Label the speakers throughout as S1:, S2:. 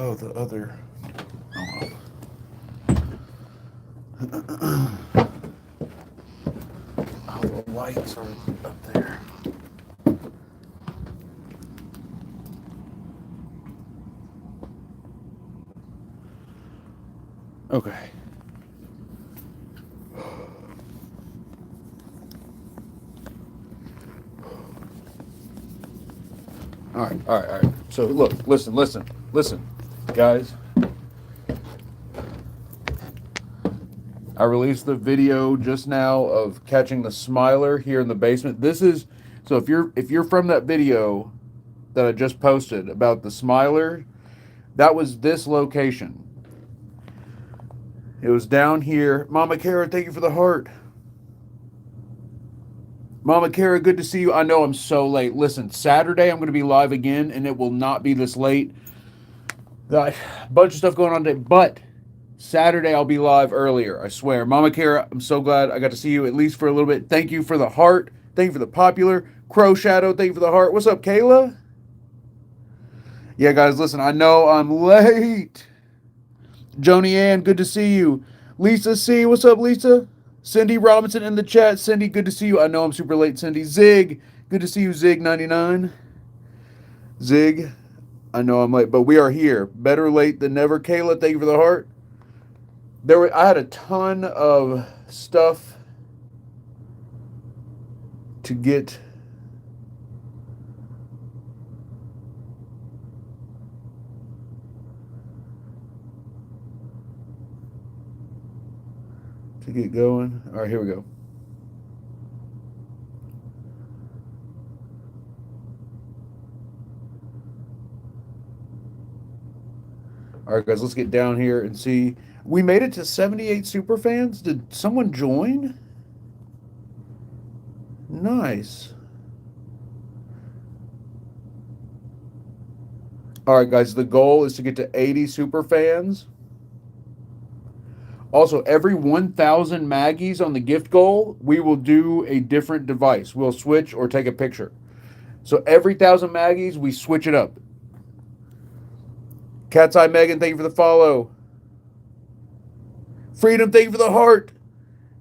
S1: Oh, the other. Oh, oh, the lights are up there. Okay. All right, all right, all right. So look, listen, guys. I released the video just now of catching the smiler here in the basement. This is so if you're from that video that I just posted about the smiler, that was this location. It was down here. Mama Kara, thank you for the heart. Mama Kara, good to see you. I know I'm so late. Listen, Saturday I'm going to be live again, and it will not be this late. Got a bunch of stuff going on today, but Saturday I'll be live earlier. I swear. Mama Kara, I'm so glad I got to see you at least for a little bit. Thank you for the heart. Thank you for the popular. Crow Shadow, thank you for the heart. What's up, Kayla? Yeah, guys, listen, I know I'm late. Joni Ann, good to see you. Lisa C, what's up, Lisa? Cindy Robinson in the chat. Cindy, good to see you. I know I'm super late, Cindy. Zig, good to see you, Zig99. Zig, I know I'm late, but we are here. Better late than never. Kayla, thank you for the heart. I had a ton of stuff to get going. All right, here we go. All right, guys, let's get down here and see. We made it to 78 super fans. Did someone join? Nice. All right, guys, the goal is to get to 80 super fans. Also, every 1,000 Maggies on the gift goal, we will do a different device. We'll switch or take a picture. So every 1,000 Maggies, we switch it up. Cat's Eye Megan, thank you for the follow. Freedom, thank you for the heart.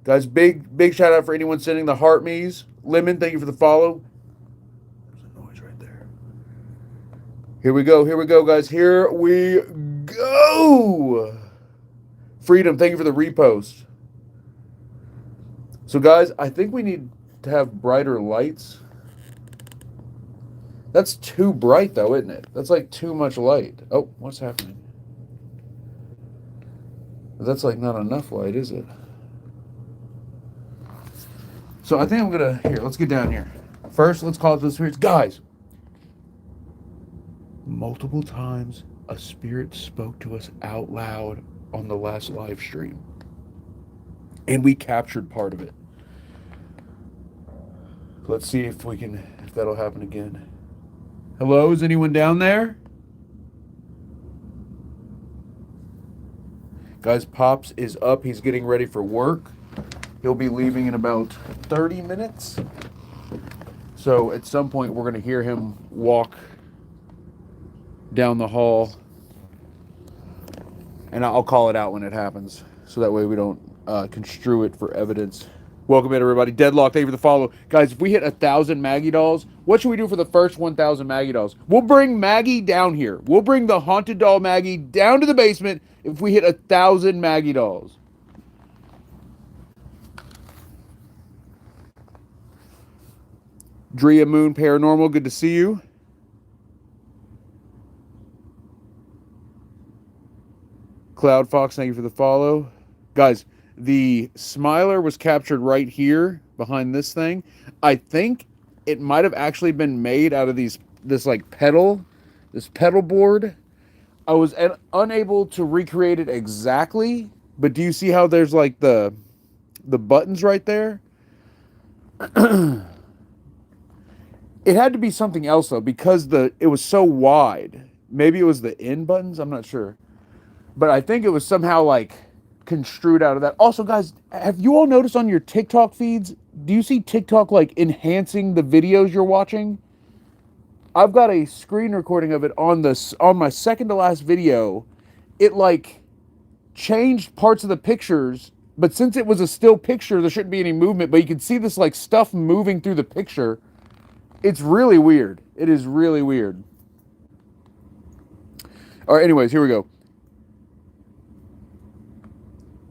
S1: Guys, big shout out for anyone sending the heart me's. Lemon, thank you for the follow. There's a noise right there. Here we go, guys. Here we go. Freedom, thank you for the repost. So, guys, I think we need to have brighter lights. That's too bright, though, isn't it? That's like too much light. Oh, what's happening? That's like not enough light, is it? So I think I'm gonna here. Let's get down here. First, let's call it the spirits, guys. Multiple times, a spirit spoke to us out loud on the last live stream, and we captured part of it. Let's see if that'll happen again. Hello, is anyone down there? Guys, Pops is up. He's getting ready for work. He'll be leaving in about 30 minutes. So at some point, we're going to hear him walk down the hall. And I'll call it out when it happens. So that way we don't construe it for evidence. Welcome in, everybody. Deadlock, thank you for the follow. Guys, if we hit 1,000 Maggie dolls, what should we do for the first 1,000 Maggie dolls? We'll bring Maggie down here. We'll bring the haunted doll Maggie down to the basement if we hit 1,000 Maggie dolls. Drea Moon Paranormal, good to see you. Cloud Fox, thank you for the follow. Guys, the smiler was captured right here behind this thing. I think it might have actually been made out of this pedal board. I was unable to recreate it exactly, but do you see how there's like the buttons right there? It had to be something else though, because it was so wide. Maybe it was the in buttons, I'm not sure. But I think it was somehow like construed out of that. Also, guys, have you all noticed on your TikTok feeds, do you see TikTok like enhancing the videos you're watching? I've got a screen recording of it on my second to last video. It like changed parts of the pictures, but since it was a still picture, there shouldn't be any movement, but you can see this like stuff moving through the picture. It's really weird. It is really weird. All right, anyways, here we go.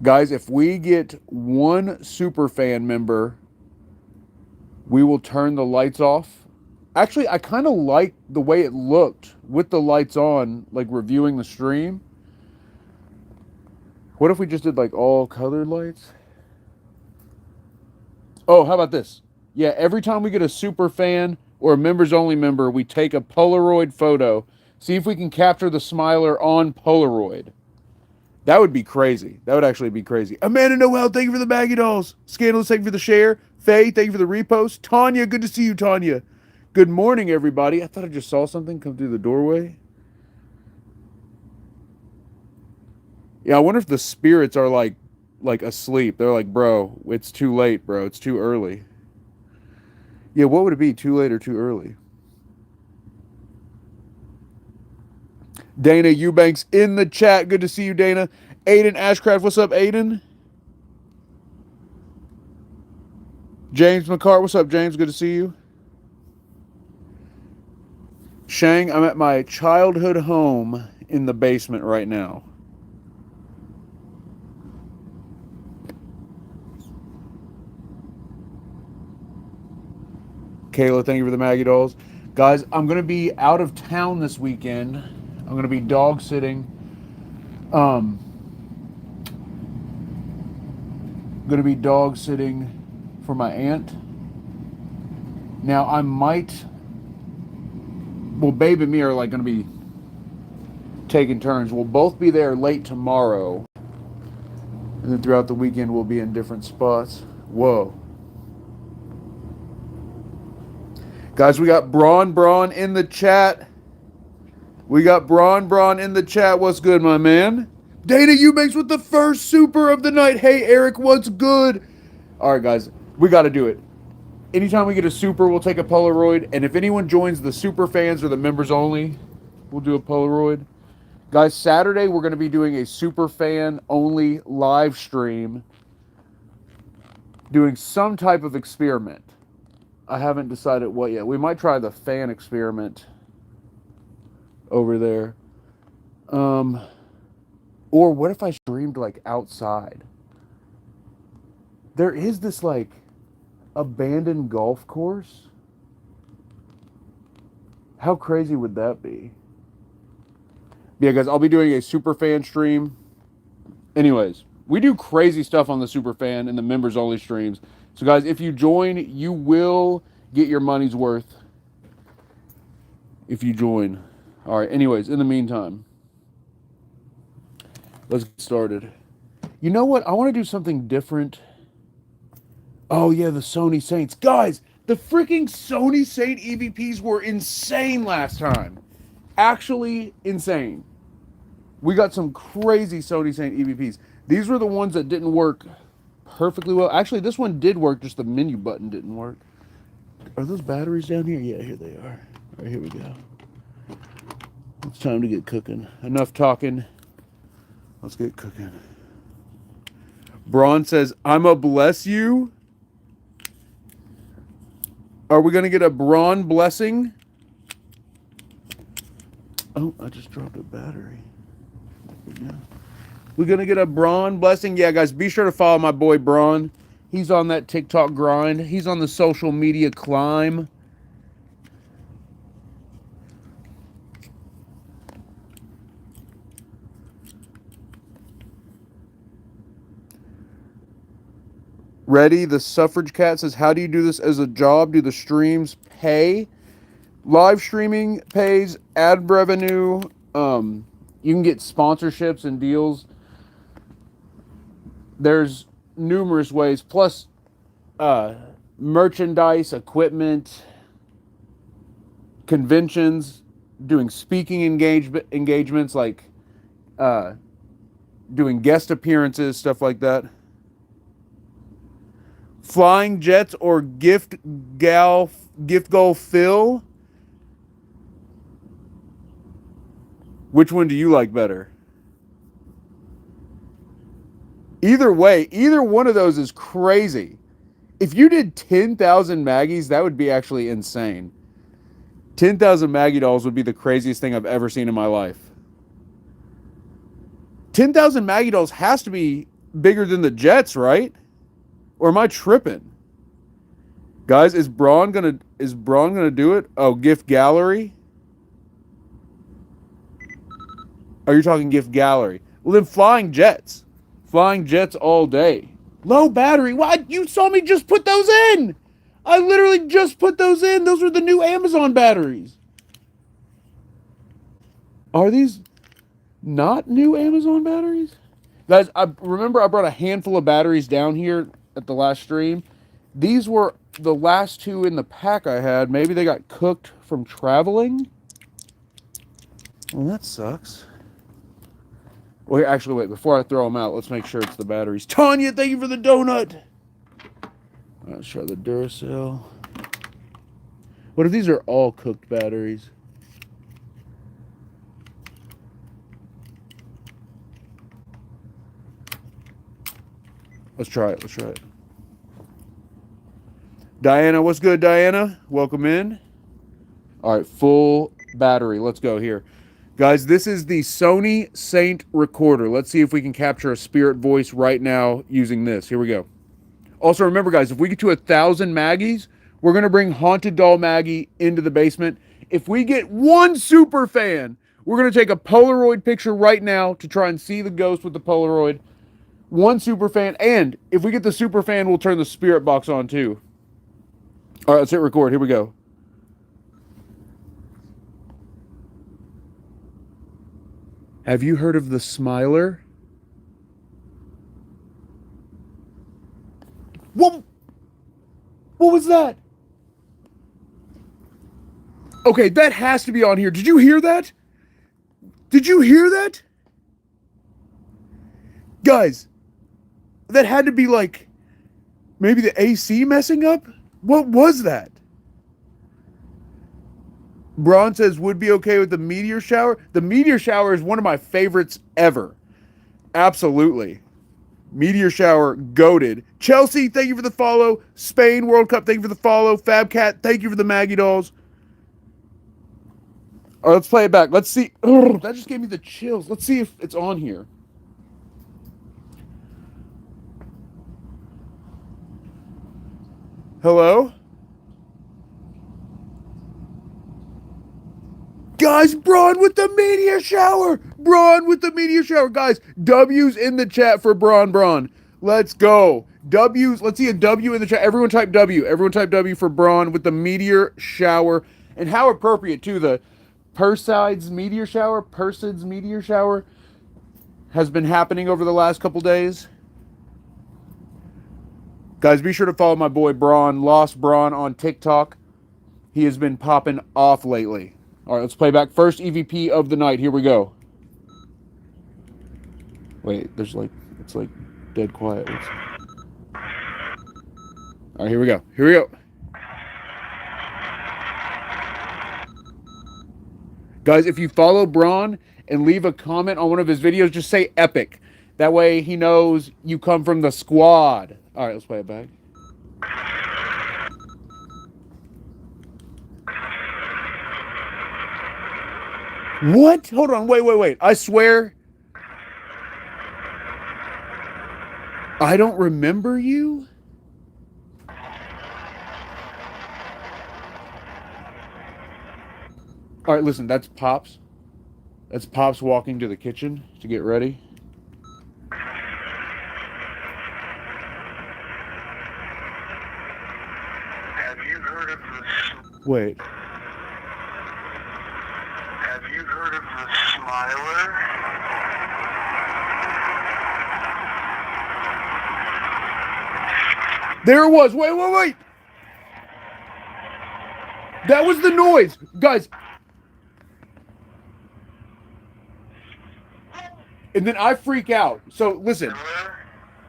S1: Guys, if we get one superfan member, we will turn the lights off. Actually, I kind of like the way it looked with the lights on, like reviewing the stream. What if we just did like all colored lights? Oh, how about this? Yeah, every time we get a super fan or a members only member, we take a Polaroid photo. See if we can capture the smiler on Polaroid. That would be crazy. That would actually be crazy. Amanda Noel, thank you for the baggy dolls. Scandalous, thank you for the share. Faye, thank you for the repost. Tanya, good to see you, Tanya. Good morning, everybody. I thought I just saw something come through the doorway. Yeah, I wonder if the spirits are like asleep. They're like, bro, it's too late, bro. It's too early. Yeah, what would it be? Too late or too early? Dana Eubanks in the chat. Good to see you, Dana. Aiden Ashcraft, what's up, Aiden? James McCart, what's up, James? Good to see you. Shang, I'm at my childhood home in the basement right now. Kayla, thank you for the Maggie dolls. Guys, I'm going to be out of town this weekend. I'm going to be dog sitting. Going to be dog sitting for my aunt. Now, I might... Well, Babe and me are like going to be taking turns. We'll both be there late tomorrow. And then throughout the weekend, we'll be in different spots. Whoa. Guys, we got Braun in the chat. We got Braun in the chat. What's good, my man? Dana Eubanks with the first super of the night. Hey, Eric, what's good? All right, guys, we got to do it. Anytime we get a super, we'll take a Polaroid. And if anyone joins the super fans or the members only, we'll do a Polaroid. Guys, Saturday, we're going to be doing a super fan only live stream. Doing some type of experiment. I haven't decided what yet. We might try the fan experiment over there. Or what if I streamed like outside? There is this like abandoned golf course. How crazy would that be? Yeah, guys, I'll be doing a super fan stream. Anyways, we do crazy stuff on the super fan and the members only streams. So guys, if you join, you will get your money's worth if you join. All right, anyways, in the meantime, let's get started. You know what? I want to do something different. Oh, yeah, the Sony Saints. Guys, the freaking Sony Saint EVPs were insane last time. Actually insane. We got some crazy Sony Saint EVPs. These were the ones that didn't work perfectly well. Actually, this one did work, just the menu button didn't work. Are those batteries down here? Yeah, here they are. All right, here we go. It's time to get cooking. Enough talking. Let's get cooking. Braun says, I'm a bless you. Are we going to get a Braun blessing? Oh, I just dropped a battery. Yeah. We're going to get a Braun blessing. Yeah, guys, be sure to follow my boy Braun. He's on that TikTok grind. He's on the social media climb. Ready? The Suffrage Cat says, how do you do this as a job? Do the streams pay? Live streaming pays, ad revenue. You can get sponsorships and deals. There's numerous ways. Plus, merchandise, equipment, conventions, doing speaking engagements, like doing guest appearances, stuff like that. Flying jets or gift goal fill. Which one do you like better? Either way, either one of those is crazy. If you did 10,000 Maggies, that would be actually insane. 10,000 Maggie dolls would be the craziest thing I've ever seen in my life. 10,000 Maggie dolls has to be bigger than the Jets, right? Or am I tripping? Guys, is Braun gonna do it? Oh, gift gallery? Are you talking gift gallery? Well then flying jets. Flying jets all day. Low battery. What? You saw me just put those in. I literally just put those in. Those are the new Amazon batteries. Are these not new Amazon batteries? Guys, I remember I brought a handful of batteries down here at the last stream. These were the last two in the pack I had. Maybe they got cooked from traveling. Well, that sucks. Well, here, actually, wait. Before I throw them out, let's make sure it's the batteries. Tanya, thank you for the donut. Let's try the Duracell. What if these are all cooked batteries? Let's try it. Let's try it. Diana, what's good, Diana? Welcome in. All right, full battery. Let's go here. Guys, this is the Sony Saint recorder. Let's see if we can capture a spirit voice right now using this. Here we go. Also, remember, guys, if we get to 1,000 Maggies, we're going to bring Haunted Doll Maggie into the basement. If we get one super fan, we're going to take a Polaroid picture right now to try and see the ghost with the Polaroid. One super fan, and if we get the super fan, we'll turn the spirit box on too. All right, let's hit record. Here we go. Have you heard of the Smiler? What was that? Okay, that has to be on here. Did you hear that? Did you hear that? Guys, that had to be like maybe the AC messing up? What was that? Braun says would be okay with the meteor shower. The meteor shower is one of my favorites ever. Absolutely. Meteor shower, goated. Chelsea, thank you for the follow. Spain World Cup, thank you for the follow. Fabcat, thank you for the Maggie dolls. All right, let's play it back. Let's see. Ugh, that just gave me the chills. Let's see if it's on here. Hello? Guys, Braun with the meteor shower. Braun with the meteor shower. Guys, W's in the chat for Braun. Let's go. W's. Let's see a W in the chat. Everyone type W. Everyone type W for Braun with the meteor shower. And how appropriate, too. The Perseids meteor shower has been happening over the last couple days. Guys, be sure to follow my boy Braun, Lost Braun on TikTok. He has been popping off lately. All right, let's play back. First EVP of the night. Here we go. Wait, it's like dead quiet. All right, here we go. Here we go. Guys, if you follow Braun and leave a comment on one of his videos, just say epic. That way he knows you come from the squad. All right, let's play it back. What? Hold on. Wait. I swear. I don't remember you? All right, listen, that's Pops. That's Pops walking to the kitchen to get ready.
S2: Have you heard of this?
S1: Wait.
S2: Have you heard of the Smiler?
S1: There it was. Wait. That was the noise. Guys. And then I freak out. So listen.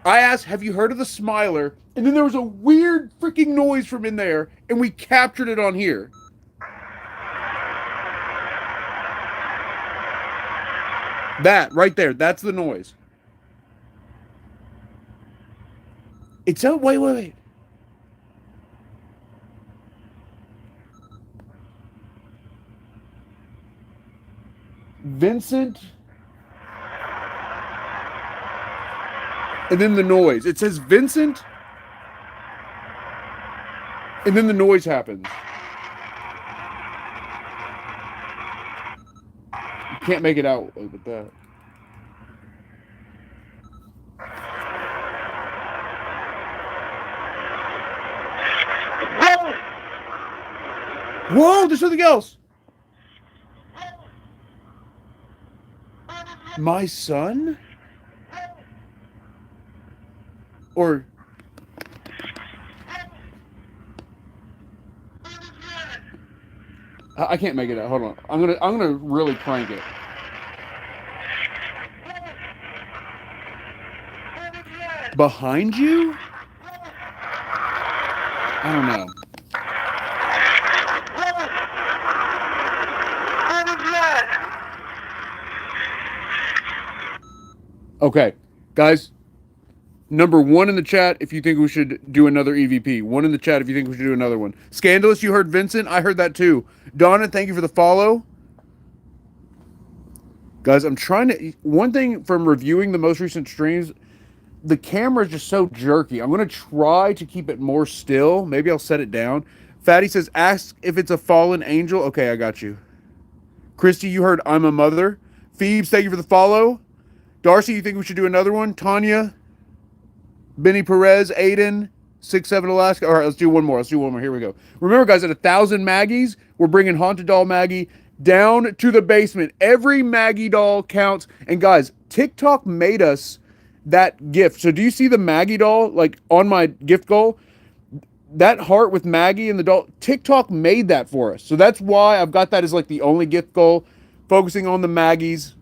S1: I asked, have you heard of the Smiler? And then there was a weird freaking noise from in there, and we captured it on here. That right there, that's the noise. It's a wait. Vincent, and then the noise. It says Vincent, and then the noise happens. You can't make it out with that. Whoa, there's something else. My son? Or I can't make it out. Hold on. I'm gonna really crank it. Behind you? I don't know. Okay, guys. Number 1 in the chat if you think we should do another EVP. 1 in the chat if you think we should do another one. Scandalous, you heard Vincent. I heard that too. Donna, thank you for the follow. Guys, I'm trying to... One thing from reviewing the most recent streams, the camera is just so jerky. I'm going to try to keep it more still. Maybe I'll set it down. Fatty says, ask if it's a fallen angel. Okay, I got you. Christy, you heard I'm a mother. Phoebes, thank you for the follow. Darcy, you think we should do another one? Tanya, Benny Perez, Aiden, 6-7 Alaska. All right, let's do one more. Here we go. Remember, guys, at 1,000 Maggies, we're bringing Haunted Doll Maggie down to the basement. Every Maggie doll counts. And guys, TikTok made us that gift. So do you see the Maggie doll like on my gift goal? That heart with Maggie and the doll, TikTok made that for us. So that's why I've got that as like the only gift goal, focusing on the Maggies.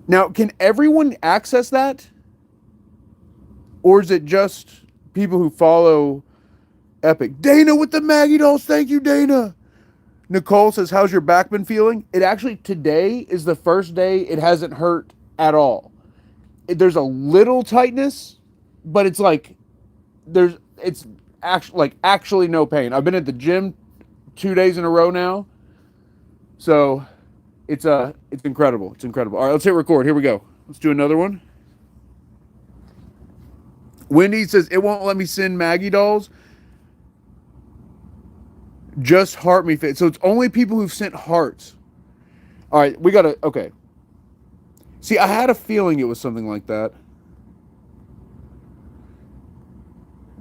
S1: Now, can everyone access that? Or is it just people who follow Epic? Dana with the Maggie dolls. Thank you, Dana. Nicole says, how's your back been feeling? It actually, today is the first day it hasn't hurt at all. There's a little tightness, but it's like, it's actually no pain. I've been at the gym 2 days in a row now. So it's incredible. It's incredible. All right, let's hit record. Here we go. Let's do another one. Wendy says, it won't let me send Maggie dolls. Just heart me fit. So it's only people who've sent hearts. All right, we got to, okay. See, I had a feeling it was something like that.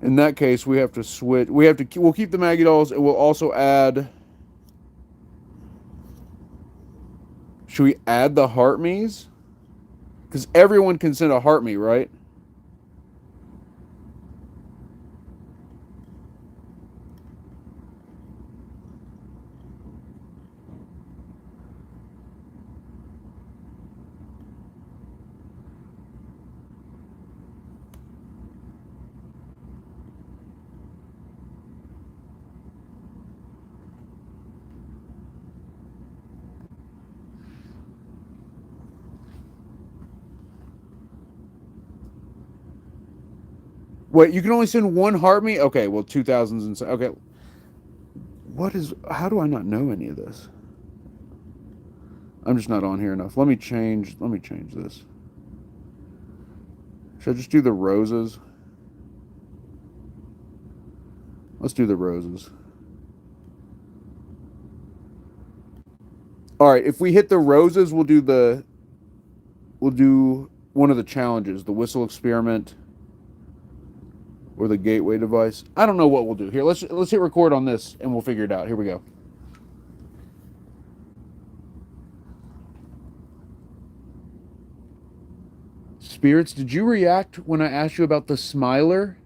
S1: In that case, we have to switch. We'll keep the Maggie dolls, and we'll also add, should we add the heart me's? Because everyone can send a heart me, right? Wait, you can only send one heart me? Okay, well, 2000s and okay. How do I not know any of this? I'm just not on here enough. Let me change this. Should I just do the roses? Let's do the roses. All right, if we hit the roses, we'll do one of the challenges, the whistle experiment or the gateway device. I don't know what we'll do. Here, let's hit record on this and we'll figure it out. Here we go. Spirits, did you react when I asked you about the Smiler?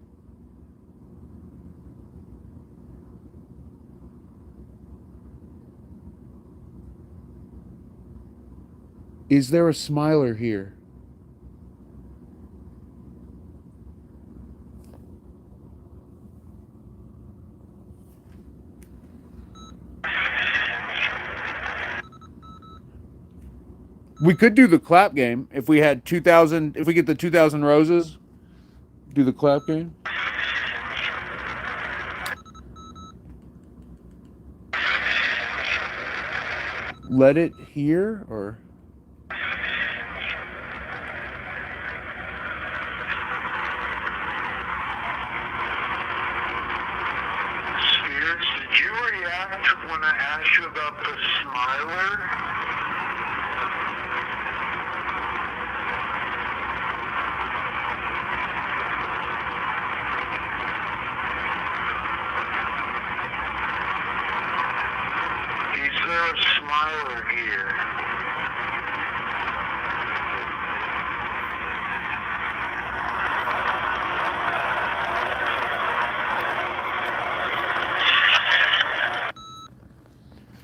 S1: Is there a Smiler here? We could do the clap game if we had 2,000. If we get the 2,000 roses, do the clap game. Let it here or.
S2: Spears, did you react when I asked you about the smiler? Is there a smiler here?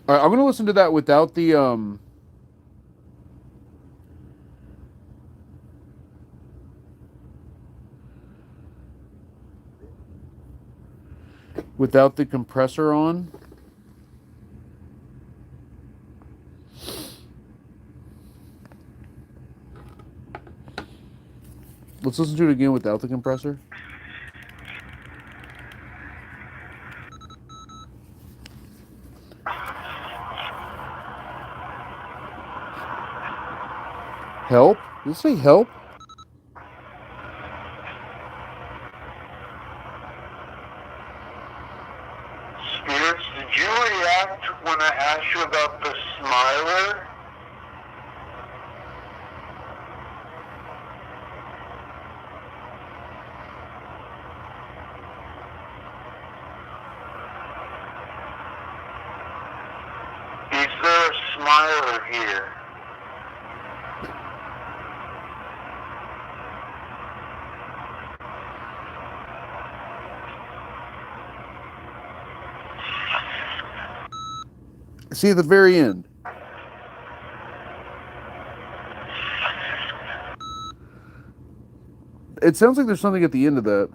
S1: All right, I'm gonna listen to that without the without the compressor on. Let's listen to it again without the compressor. Help? Did it say help?
S2: Spears, did you react when I asked you about the smiler? Is there a smiler here?
S1: See at the very end. It sounds like there's something at the end of that.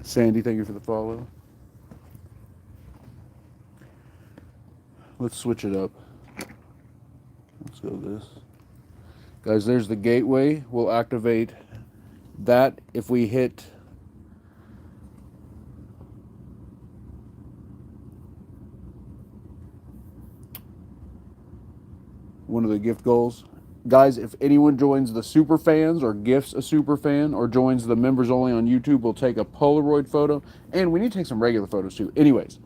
S1: Sandy, thank you for the follow. Let's switch it up. Let's go this. Guys, there's the gateway. We'll activate that if we hit one of the gift goals. Guys, if anyone joins the super fans or gifts a super fan or joins the members only on YouTube, we'll take a Polaroid photo. And we need to take some regular photos too. Anyways,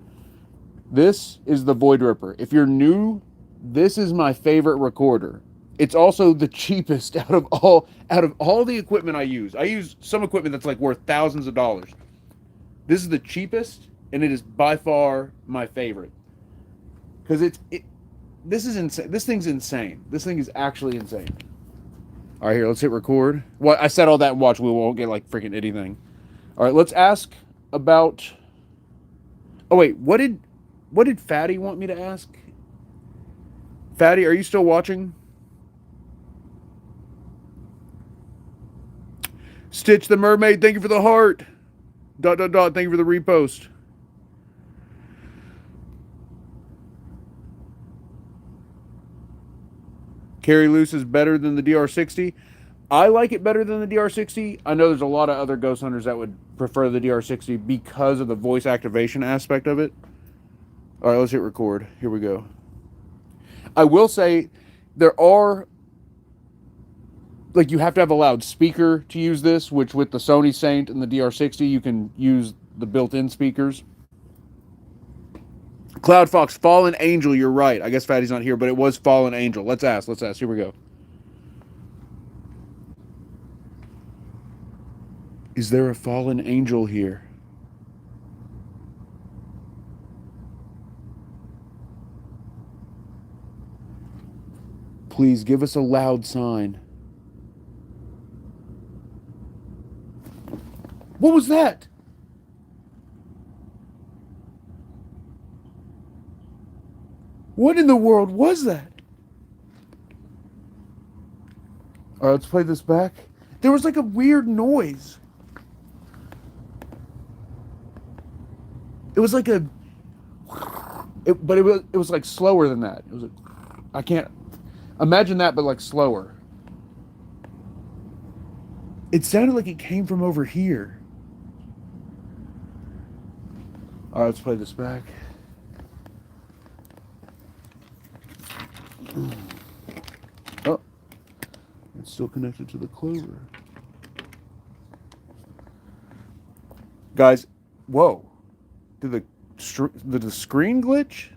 S1: this is the Void Ripper. If you're new, this is my favorite recorder. It's also the cheapest out of all the equipment I use. I use some equipment that's like worth thousands of dollars. This is the cheapest, and it is by far my favorite. Because this is insane. This thing's insane. This thing is actually insane. All right, here, let's hit record. Well, I said all that and watch. We won't get like freaking anything. All right, let's ask about Oh wait, what did Fatty want me to ask? Fatty, are you still watching? Stitch the Mermaid, thank you for the heart. ... Thank you for the repost. Carry Loose is better than the DR60. I like it better than the DR60. I know there's a lot of other ghost hunters that would prefer the DR60 because of the voice activation aspect of it. All right, let's hit record. Here we go. I will say there are, like, you have to have a loudspeaker to use this, which with the Sony Saint and the DR60, you can use the built-in speakers. Cloud Fox, Fallen Angel, you're right. I guess Fatty's not here, but it was Fallen Angel. Let's ask. Here we go. Is there a fallen angel here? Please give us a loud sign. What was that? What in the world was that? All right, let's play this back. There was like a weird noise. It was like but it was like slower than that. It was I can't imagine that, but like slower. It sounded like it came from over here. All right, let's play this back. Oh, it's still connected to the Clover. Guys, whoa. Did the screen glitch?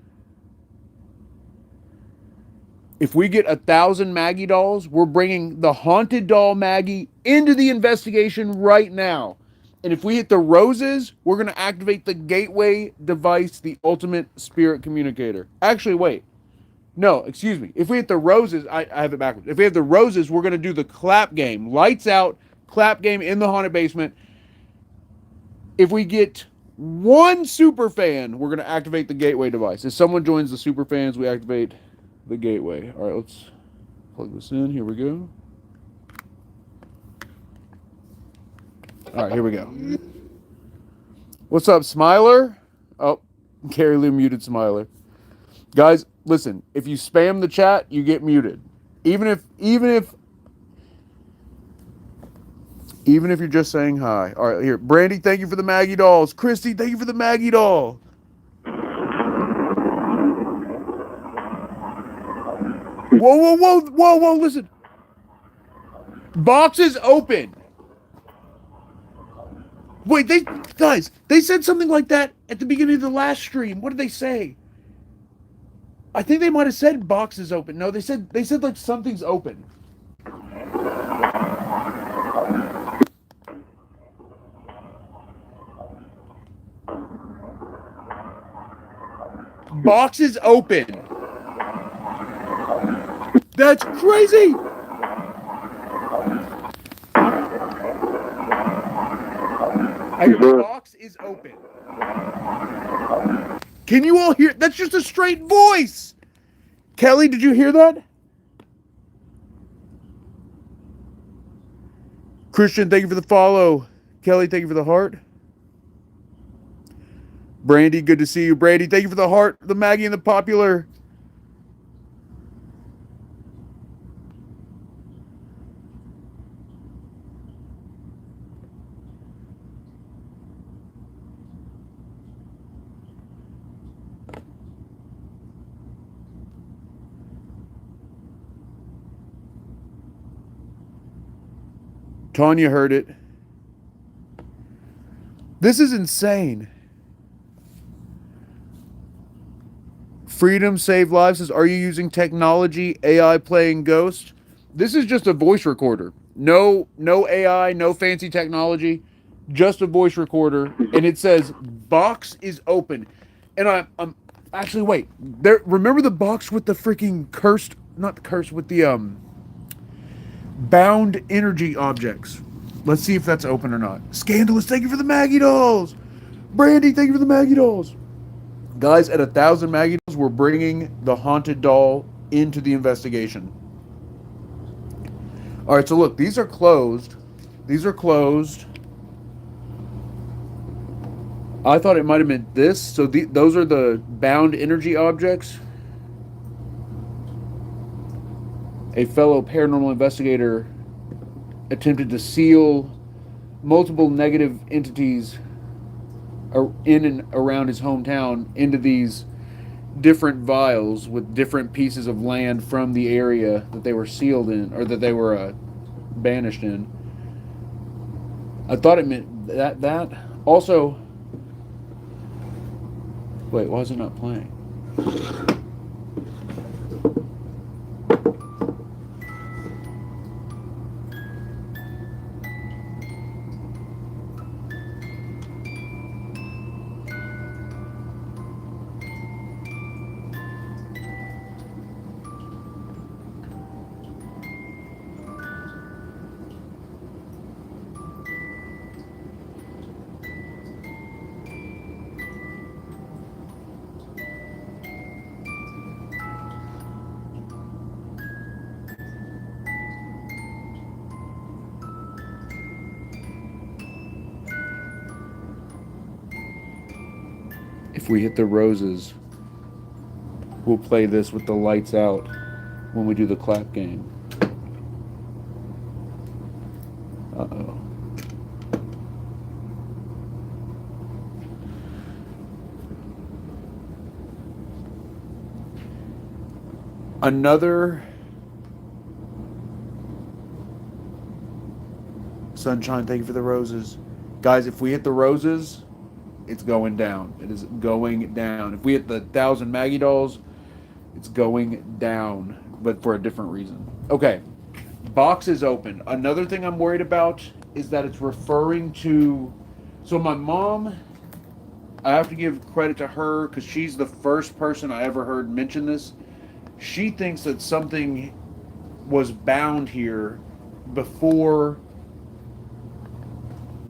S1: If we get 1,000 Maggie dolls, we're bringing the haunted doll Maggie into the investigation right now. And if we hit the roses, we're going to activate the gateway device, the ultimate spirit communicator. Actually, wait. No, excuse me. If we hit the roses, I have it backwards. If we have the roses, we're going to do the clap game. Lights out, clap game in the haunted basement. If we get one super fan, we're going to activate the gateway device. If someone joins the super fans, we activate the gateway. All right, let's plug this in. Here we go. All right, here we go. What's up, Smiler? Oh, Carrie Lou muted Smiler. Guys, listen, if you spam the chat, you get muted. Even if you're just saying hi. All right, here. Brandy, thank you for the Maggie dolls. Christy, thank you for the Maggie doll. Whoa, listen. Box is open. Wait, they said something like that at the beginning of the last stream. What did they say? I think they might have said box is open. No, they said like something's open. Box is open. That's crazy. The box is open. Can you all hear? That's just a straight voice. Kelly, did you hear that? Christian, thank you for the follow. Kelly, thank you for the heart. Brandy, good to see you. Brandy, thank you for the heart, the Maggie, and the popular. Tanya heard it. This is insane. Freedom Save Lives says, are you using technology, AI playing Ghost? This is just a voice recorder. No AI, no fancy technology, just a voice recorder. And it says, box is open. And I'm actually, wait. Remember the box with the freaking with the bound energy objects. Let's see if that's open or not. Scandalous, thank you for the Maggie dolls. Brandy, thank you for the Maggie dolls. Guys, at 1,000 Maggie dolls, we're bringing the haunted doll into the investigation. All right, so look, these are closed. These are closed. I thought it might have been this. So those are the bound energy objects. A fellow paranormal investigator attempted to seal multiple negative entities in and around his hometown into these different vials with different pieces of land from the area that they were sealed in, or that they were banished in. I thought it meant that. Also, wait, why is it not playing? If we hit the roses, we'll play this with the lights out when we do the clap game. Uh-oh. Another Sunshine, thank you for the roses. Guys, if we hit the roses, it's going down. It is going down. If we hit the 1,000 Maggie dolls, it's going down, but for a different reason. Okay, box is open. Another thing I'm worried about is that it's referring to... So my mom, I have to give credit to her because she's the first person I ever heard mention this. She thinks that something was bound here before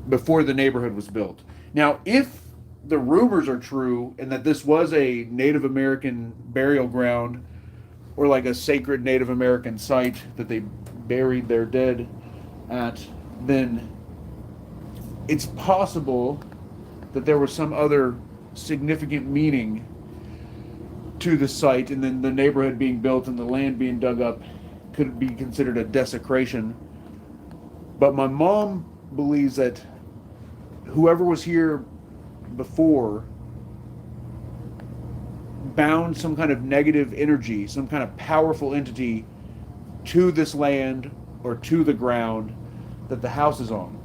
S1: the neighborhood was built. Now, if the rumors are true and that this was a Native American burial ground or like a sacred Native American site that they buried their dead at, then it's possible that there was some other significant meaning to the site, and then the neighborhood being built and the land being dug up could be considered a desecration. But my mom believes that whoever was here before bound some kind of negative energy, some kind of powerful entity to this land or to the ground that the house is on.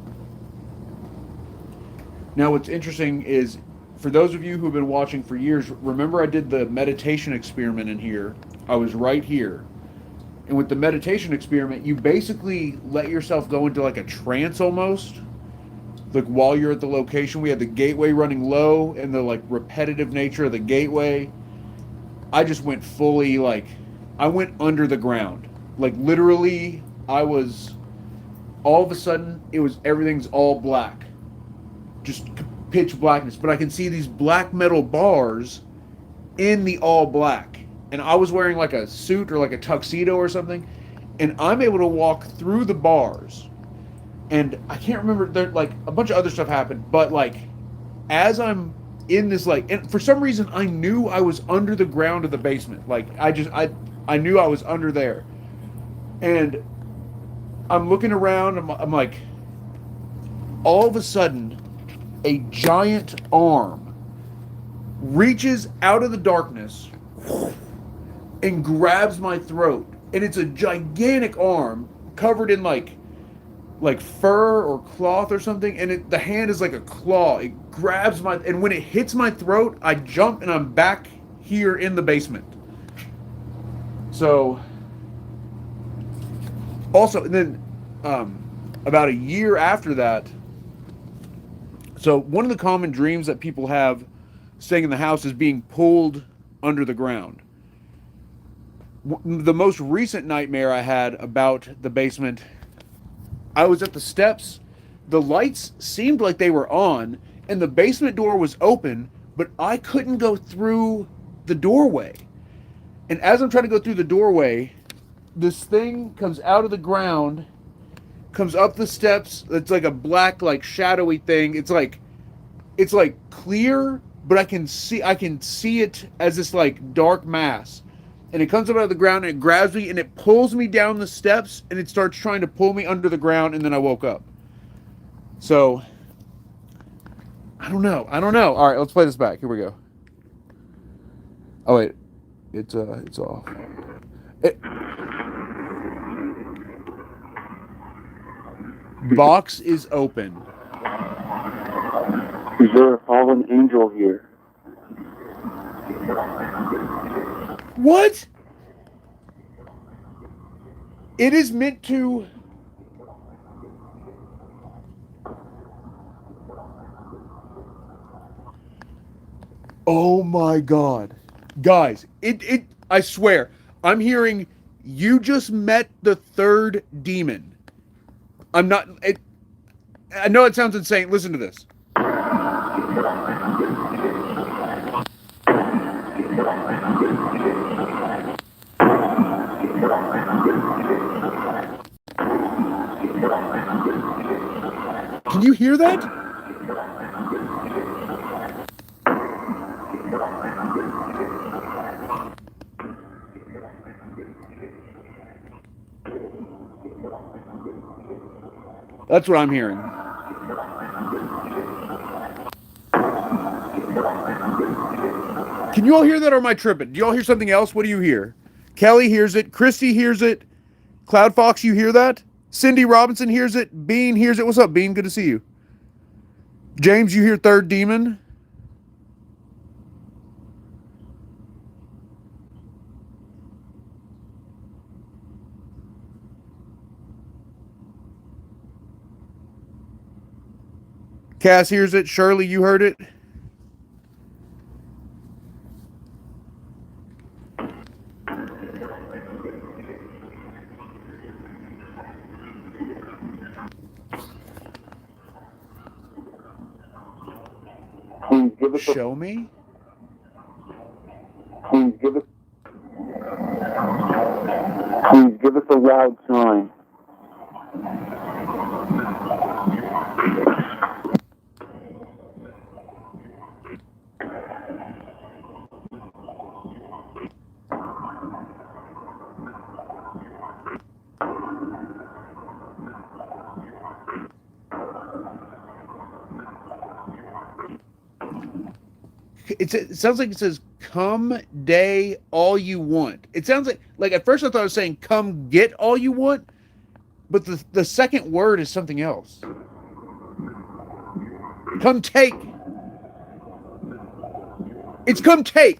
S1: Now, what's interesting is, for those of you who've been watching for years, remember I did the meditation experiment in here. I was right here. And with the meditation experiment, you basically let yourself go into like a trance almost. Like while you're at the location, we had the gateway running low and the like repetitive nature of the gateway. I just went fully I went under the ground. Like literally, all of a sudden, everything's all black. Just pitch blackness. But I can see these black metal bars in the all black. And I was wearing like a suit or like a tuxedo or something. And I'm able to walk through the bars. And I can't remember, there like a bunch of other stuff happened, but like as I'm in this and for some reason I knew I was under the ground of the basement. Like I knew I was under there. And I'm looking around, I'm like, all of a sudden a giant arm reaches out of the darkness and grabs my throat. And it's a gigantic arm covered in like fur or cloth or something, and the hand is like a claw. It grabs and when it hits my throat, I jump and I'm back here in the basement. So, also, and then about a year after that, so one of the common dreams that people have staying in the house is being pulled under the ground. The most recent nightmare I had about the basement, I was at the steps, the lights seemed like they were on, and the basement door was open, but I couldn't go through the doorway. And as I'm trying to go through the doorway, this thing comes out of the ground, comes up the steps. It's like a black, like shadowy thing. It's like clear, but I can see it as this like dark mass. And it comes up out of the ground and it grabs me and it pulls me down the steps and it starts trying to pull me under the ground, and then I woke up. So I don't know. All right, let's play this back. Here we go. Oh wait, it's off. Box is open.
S3: Is there a fallen angel here?
S1: What? It is meant to. Oh my God. Guys, I swear, I'm hearing you just met the third demon. I know it sounds insane. Listen to this. Can you hear that? That's what I'm hearing. Can you all hear that, or am I tripping? Do you all hear something else? What do you hear? Kelly hears it. Christy hears it. Cloud Fox, you hear that? Cindy Robinson hears it. Bean hears it. What's up, Bean? Good to see you. James, you hear third demon? Cass hears it. Shirley, you heard it?
S3: Please give us
S1: Show me?
S3: Please give us a loud sign.
S1: It sounds like it says, come day all you want. It sounds like at first I thought I was saying, come get all you want, but the second word is something else. Come take. It's come take.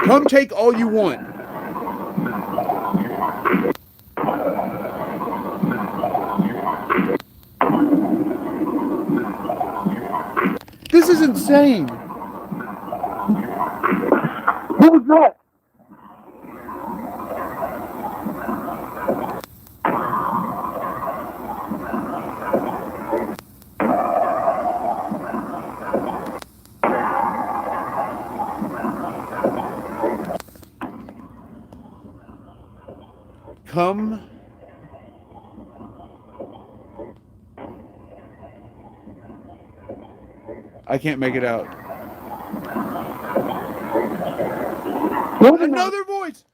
S1: Come take all you want. This is insane.
S3: What was that?
S1: Come. I can't make it out. Another voice.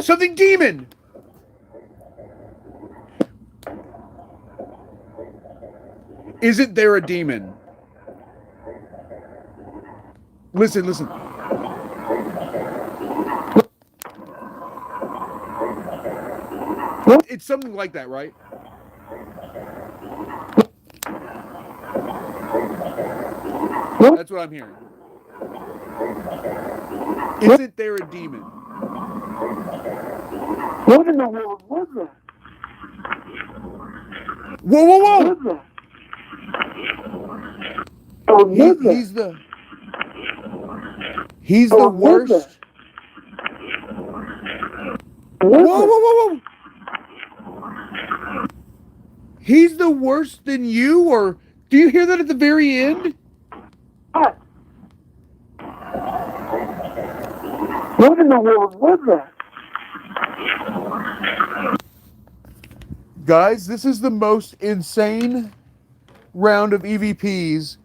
S1: Something demon. Isn't there a demon? Listen. It's something like that, right? That's what I'm hearing. Isn't there a demon?
S3: What in the world was that?
S1: Whoa!
S3: What was that? Oh, what was that?
S1: He's the
S3: Oh, what was
S1: worst.
S3: What
S1: Whoa!
S3: was
S1: He's the worse than you, or Do you hear that at the very end?
S3: What? What in the world was that?
S1: Guys, this is the most insane round of EVPs.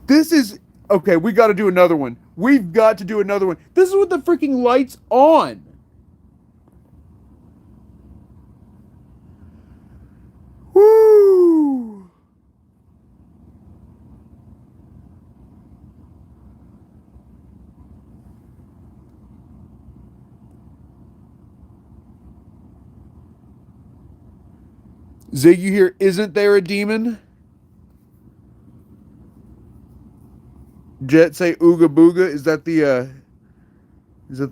S1: This is... Okay, we got to do another one. We've got to do another one. This is with the freaking lights on. Woo! Zig, you hear, isn't there a demon? Jet say ooga booga. Is that the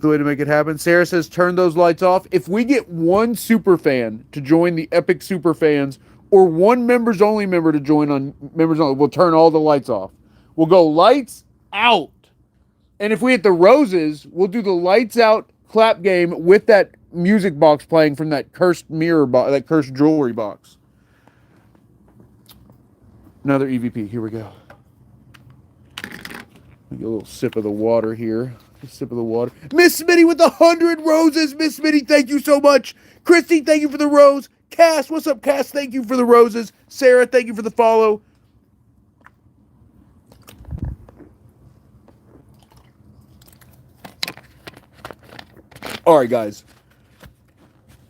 S1: way to make it happen? Sarah says turn those lights off. If we get one super fan to join the Epic Super Fans or one members only member to join on members only, we'll turn all the lights off. We'll go lights out. And if we hit the roses, we'll do the lights out clap game with that music box playing from that cursed mirror box, that cursed jewelry box. Another EVP. Here we go. Get a little sip of the water here. A sip of the water. Miss Smitty with 100 roses. Miss Smitty, thank you so much. Christy, thank you for the rose. Cass, what's up, Cass? Thank you for the roses. Sarah, thank you for the follow. All right, guys.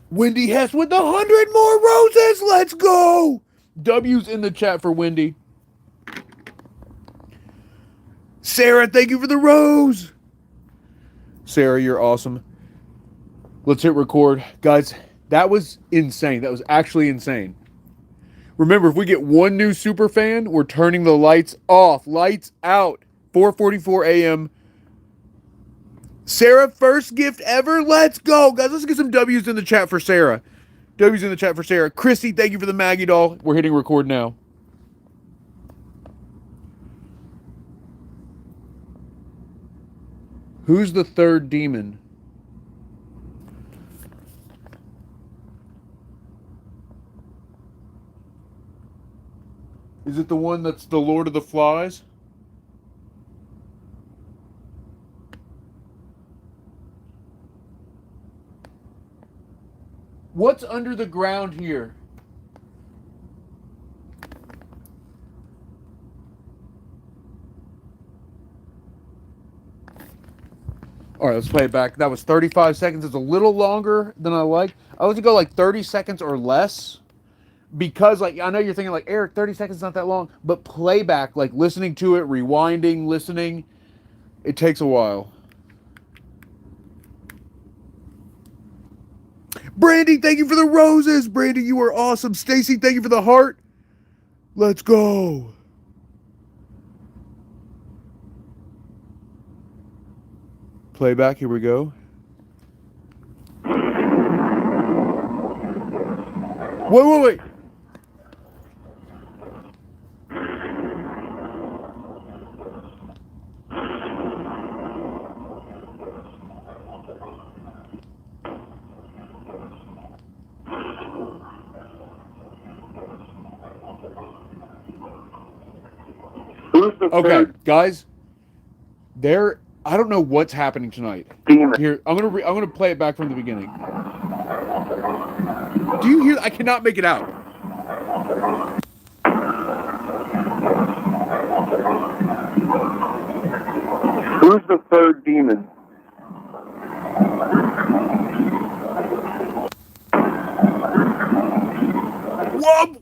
S1: Wendy Hess with 100 more roses. Let's go. W's in the chat for Wendy. Sarah, thank you for the rose. Sarah, you're awesome. Let's hit record. Guys, that was insane. That was actually insane. Remember, if we get one new super fan, we're turning the lights off. Lights out. 4:44 a.m. Sarah, first gift ever. Let's go. Guys, let's get some W's in the chat for Sarah. W's in the chat for Sarah. Christy, thank you for the Maggie doll. We're hitting record now. Who's the third demon? Is it the one that's the Lord of the Flies? What's under the ground here? All right, let's play it back. That was 35 seconds. It's a little longer than I like. I like to go like 30 seconds or less because, like, I know you're thinking, like, Eric, 30 seconds is not that long. But playback, like listening to it, rewinding, listening, it takes a while. Brandy, thank you for the roses. Brandy, you are awesome. Stacy, thank you for the heart. Let's go. Playback, here we go. Wait. Okay, guys. I don't know what's happening tonight. Here, I'm gonna play it back from the beginning. Do you hear? I cannot make it out.
S3: Who's the third demon?
S1: Whoa!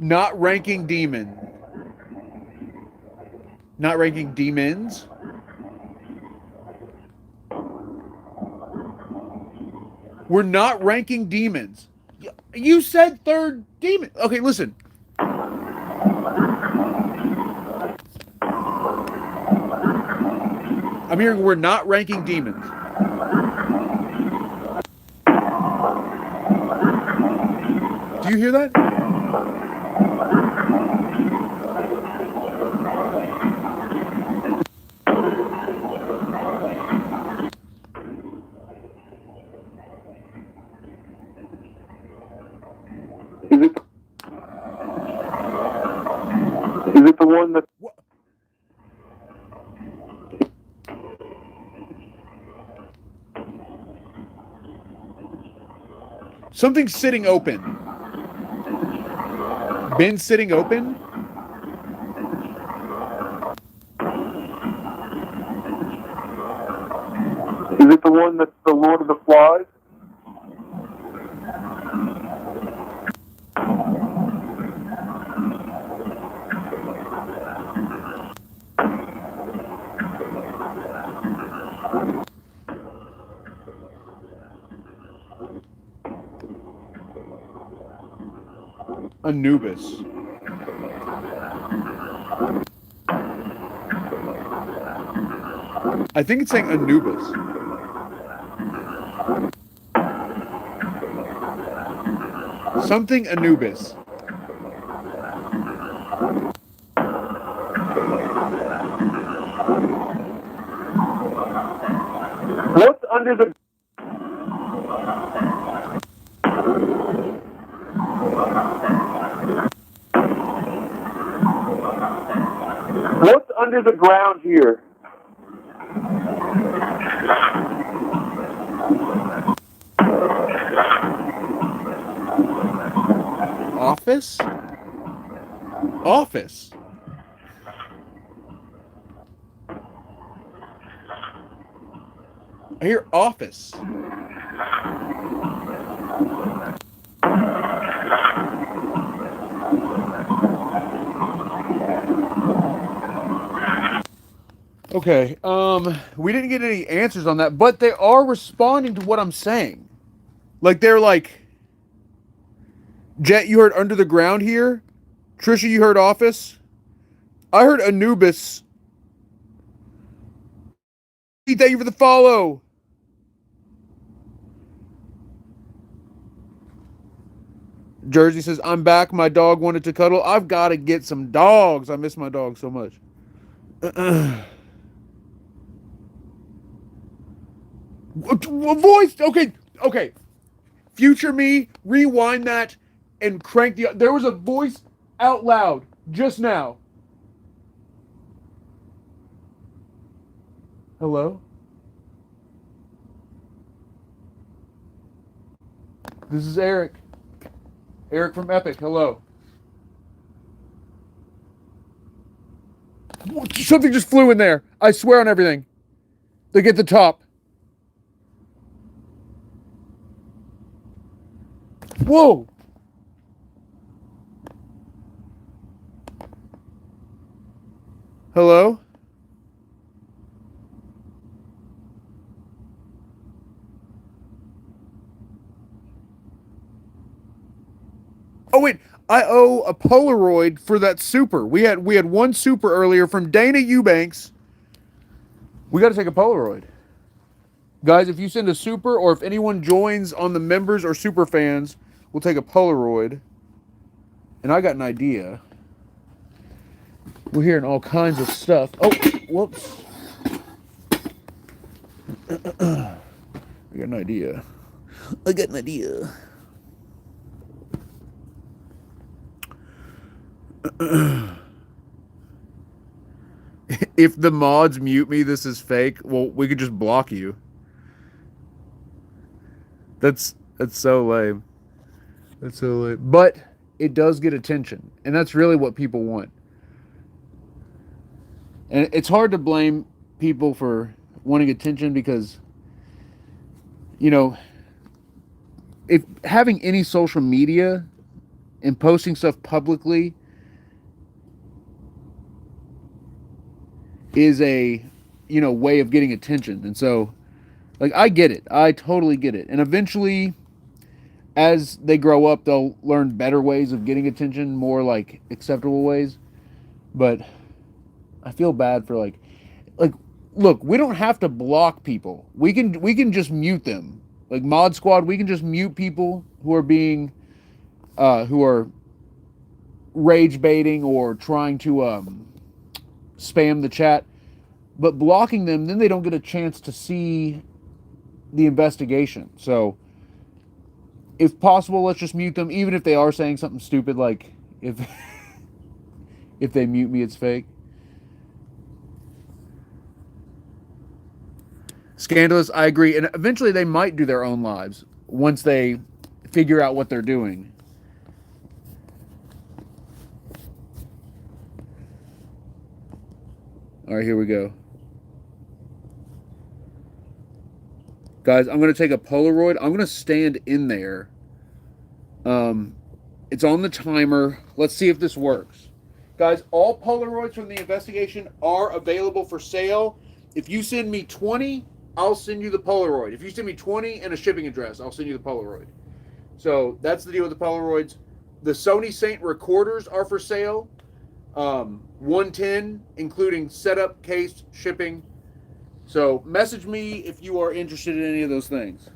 S1: Not ranking demon. Not ranking demons. We're not ranking demons. You said third demon. Okay, listen. I'm hearing we're not ranking demons. Do you hear that? Something's sitting open. Bin sitting open?
S3: Is it the one that's the Lord of the Flies?
S1: Anubis. I think it's saying Anubis. Something Anubis.
S3: What's under the... What's under the ground here?
S1: Office? Office. I hear office. Okay, we didn't get any answers on that, but they are responding to what I'm saying. Like, they're like, Jet, you heard under the ground here? Trisha, you heard office? I heard Anubis. Thank you for the follow. Jersey says, I'm back. My dog wanted to cuddle. I've got to get some dogs. I miss my dog so much. Voice. Okay. Future me, rewind that and crank the... There was a voice out loud just now. Hello? This is Eric. Eric from Epic. Hello. Something just flew in there. I swear on everything. They get the top. Whoa. Hello? Oh wait, I owe a Polaroid for that super. We had one super earlier from Dana Eubanks. We got to take a Polaroid. Guys, if you send a super or if anyone joins on the members or super fans, we'll take a Polaroid. And I got an idea. We're hearing all kinds of stuff. Oh, whoops. I got an idea. If the mods mute me, this is fake. Well, we could just block you. That's so lame. That's so lame. But it does get attention, and that's really what people want. And it's hard to blame people for wanting attention because, you know, if having any social media and posting stuff publicly is a, you know, way of getting attention. And so, like, I get it. I totally get it. And eventually, as they grow up, they'll learn better ways of getting attention, more like acceptable ways. But I feel bad for like look, we don't have to block people. We can just mute them. Like Mod Squad, we can just mute people who are being who are rage baiting or trying to spam the chat. But blocking them, then they don't get a chance to see the investigation. So if possible, let's just mute them, even if they are saying something stupid, like if they mute me, it's fake. Scandalous, I agree. And eventually they might do their own lives once they figure out what they're doing. All right, here we go. Guys, I'm going to take a Polaroid. I'm going to stand in there. It's on the timer. Let's see if this works. Guys, all Polaroids from the investigation are available for sale. If you send me 20, I'll send you the Polaroid. If you send me 20 and a shipping address, I'll send you the Polaroid. So that's the deal with the Polaroids. The Sony Saint recorders are for sale. 110, including setup, case, shipping. So message me if you are interested in any of those things.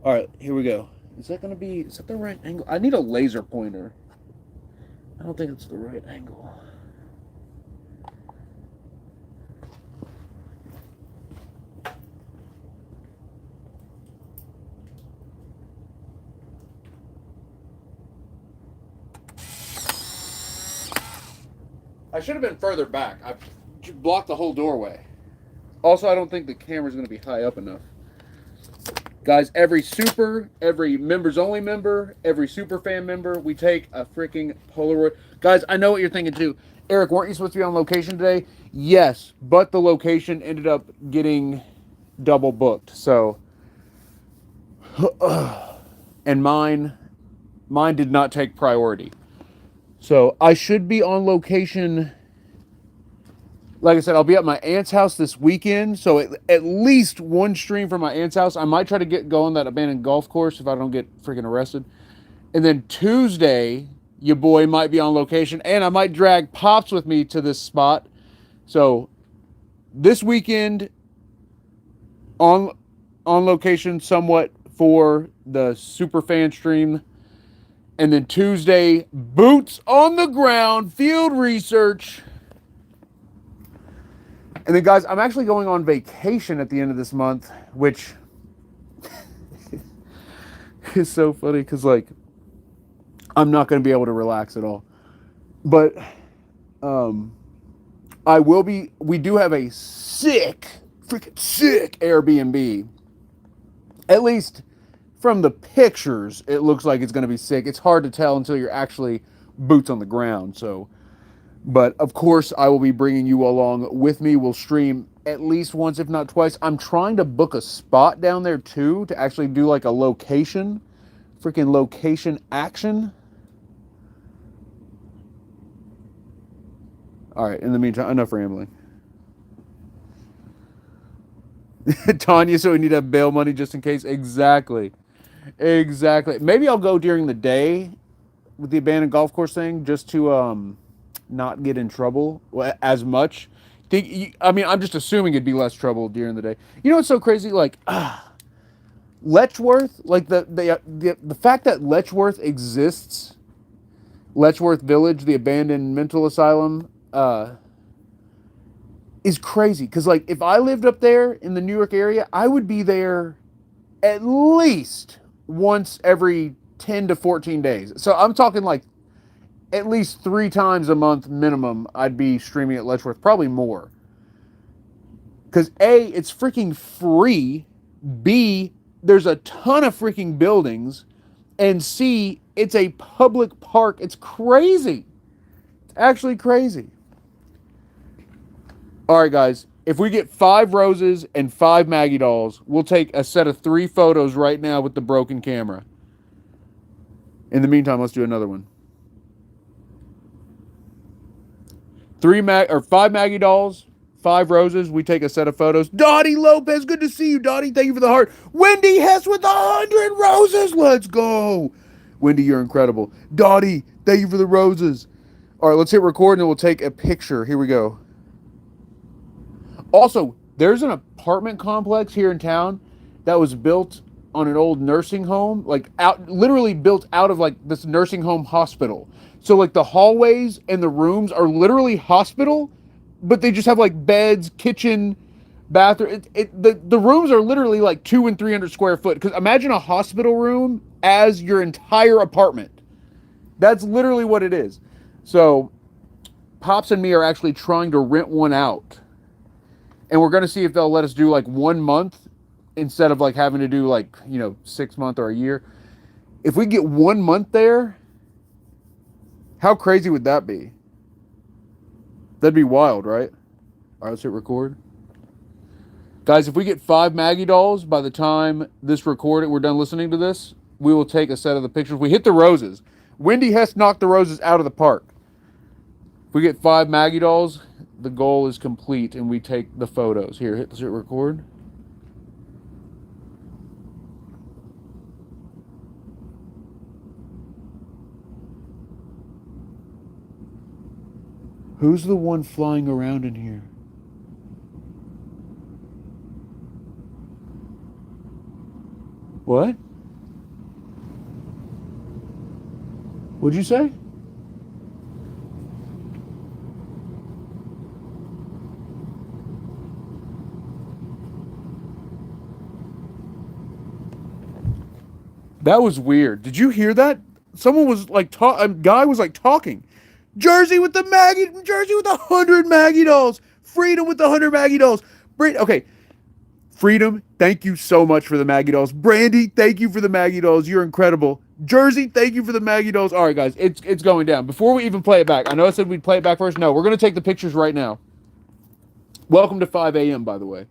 S1: All right, here we go. Is that the right angle? I need a laser pointer. I don't think it's the right angle. I should have been further back. I blocked the whole doorway. Also, I don't think the camera's going to be high up enough. Guys, every members only member, every super fan member, we take a freaking Polaroid. Guys, I know what you're thinking too. Eric, weren't you supposed to be on location today? Yes, but the location ended up getting double booked. So, and mine did not take priority. So I should be on location. Like I said, I'll be at my aunt's house this weekend, so at least one stream from my aunt's house. I might try to get going that abandoned golf course if I don't get freaking arrested. And then Tuesday, your boy might be on location, and I might drag Pops with me to this spot. So this weekend, on location somewhat for the super fan stream. And then Tuesday, boots on the ground, field research. And then, guys, I'm actually going on vacation at the end of this month, which is so funny because, like, I'm not going to be able to relax at all. But I will be. We do have a freaking sick Airbnb. At least from the pictures, it looks like it's going to be sick. It's hard to tell until you're actually boots on the ground, so... But, of course, I will be bringing you along with me. We'll stream at least once, if not twice. I'm trying to book a spot down there, too, to actually do, like, a location. Freaking location action. All right, in the meantime, enough rambling. Tanya, so we need to have bail money just in case? Exactly. Maybe I'll go during the day with the abandoned golf course thing just to... not get in trouble as much. I'm just assuming it'd be less trouble during the day. You know what's so crazy? Like, Letchworth, like the fact that Letchworth exists, Letchworth Village, the abandoned mental asylum, is crazy. Because, like, if I lived up there in the New York area, I would be there at least once every 10 to 14 days. So I'm talking like at least 3 times a month minimum, I'd be streaming at Letchworth, probably more. Because A, it's freaking free. B, there's a ton of freaking buildings. And C, it's a public park. It's crazy. It's actually crazy. All right, guys. If we get 5 roses and 5 Maggie dolls, we'll take a set of 3 photos right now with the broken camera. In the meantime, let's do another one. 5 Maggie dolls, 5 roses. We take a set of photos. Dottie Lopez, good to see you, Dottie. Thank you for the heart. Wendy Hess with 100 roses. Let's go. Wendy, you're incredible. Dottie, thank you for the roses. All right, let's hit record and we'll take a picture. Here we go. Also, there's an apartment complex here in town that was built on an old nursing home, literally built out of like this nursing home hospital. So like the hallways and the rooms are literally hospital, but they just have like beds, kitchen, bathroom. The rooms are literally like 200 and 300 square foot. Because imagine a hospital room as your entire apartment. That's literally what it is. So Pops and me are actually trying to rent one out. And we're going to see if they'll let us do like 1 month instead of like having to do like, 6 month or a year. If we get 1 month there, how crazy would that be? That'd be wild, right? All right, let's hit record. Guys, if we get 5 Maggie dolls by the time we're done listening to this, we will take a set of the pictures. We hit the roses. Wendy Hess knocked the roses out of the park. If we get 5 Maggie dolls, the goal is complete and we take the photos. Here, let's hit record. Who's the one flying around in here? What? What'd you say? That was weird. Did you hear that? Someone was like a guy was like talking. Jersey with the 100 Maggie dolls. Freedom with the 100 Maggie dolls. Okay. Freedom, thank you so much for the Maggie dolls. Brandy, thank you for the Maggie dolls. You're incredible. Jersey, thank you for the Maggie dolls. All right, guys, it's going down. Before we even play it back, I know I said we'd play it back first. No, we're going to take the pictures right now. Welcome to 5 a.m., by the way.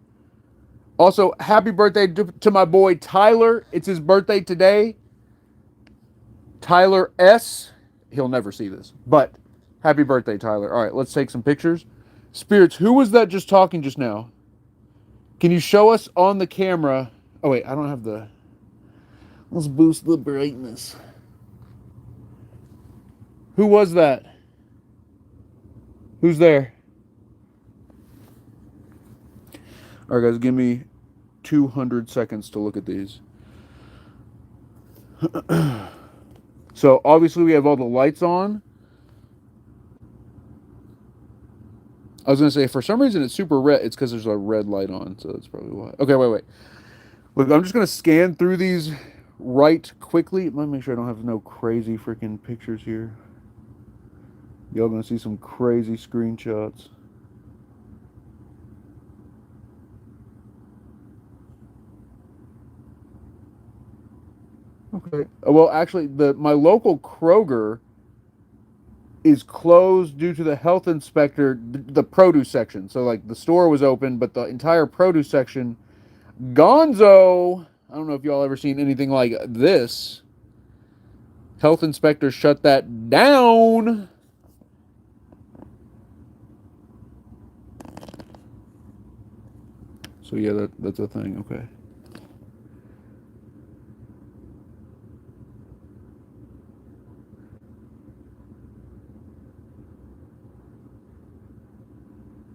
S1: Also, happy birthday to my boy Tyler. It's his birthday today. Tyler S. He'll never see this, but happy birthday, Tyler. All right, let's take some pictures. Spirits, who was that just talking just now? Can you show us on the camera? Oh, wait, I don't have the... Let's boost the brightness. Who was that? Who's there? All right, guys, give me 200 seconds to look at these. So, obviously, we have all the lights on. I was going to say, for some reason, it's super red. It's because there's a red light on, so that's probably why. Okay, wait. Look, I'm just going to scan through these right quickly. Let me make sure I don't have no crazy freaking pictures here. Y'all going to see some crazy screenshots. Okay. Well, actually, my local Kroger is closed due to the health inspector, the produce section. So, like, the store was open, but the entire produce section, gonzo. I don't know if y'all ever seen anything like this. Health inspector shut that down. So, yeah, that's a thing. Okay.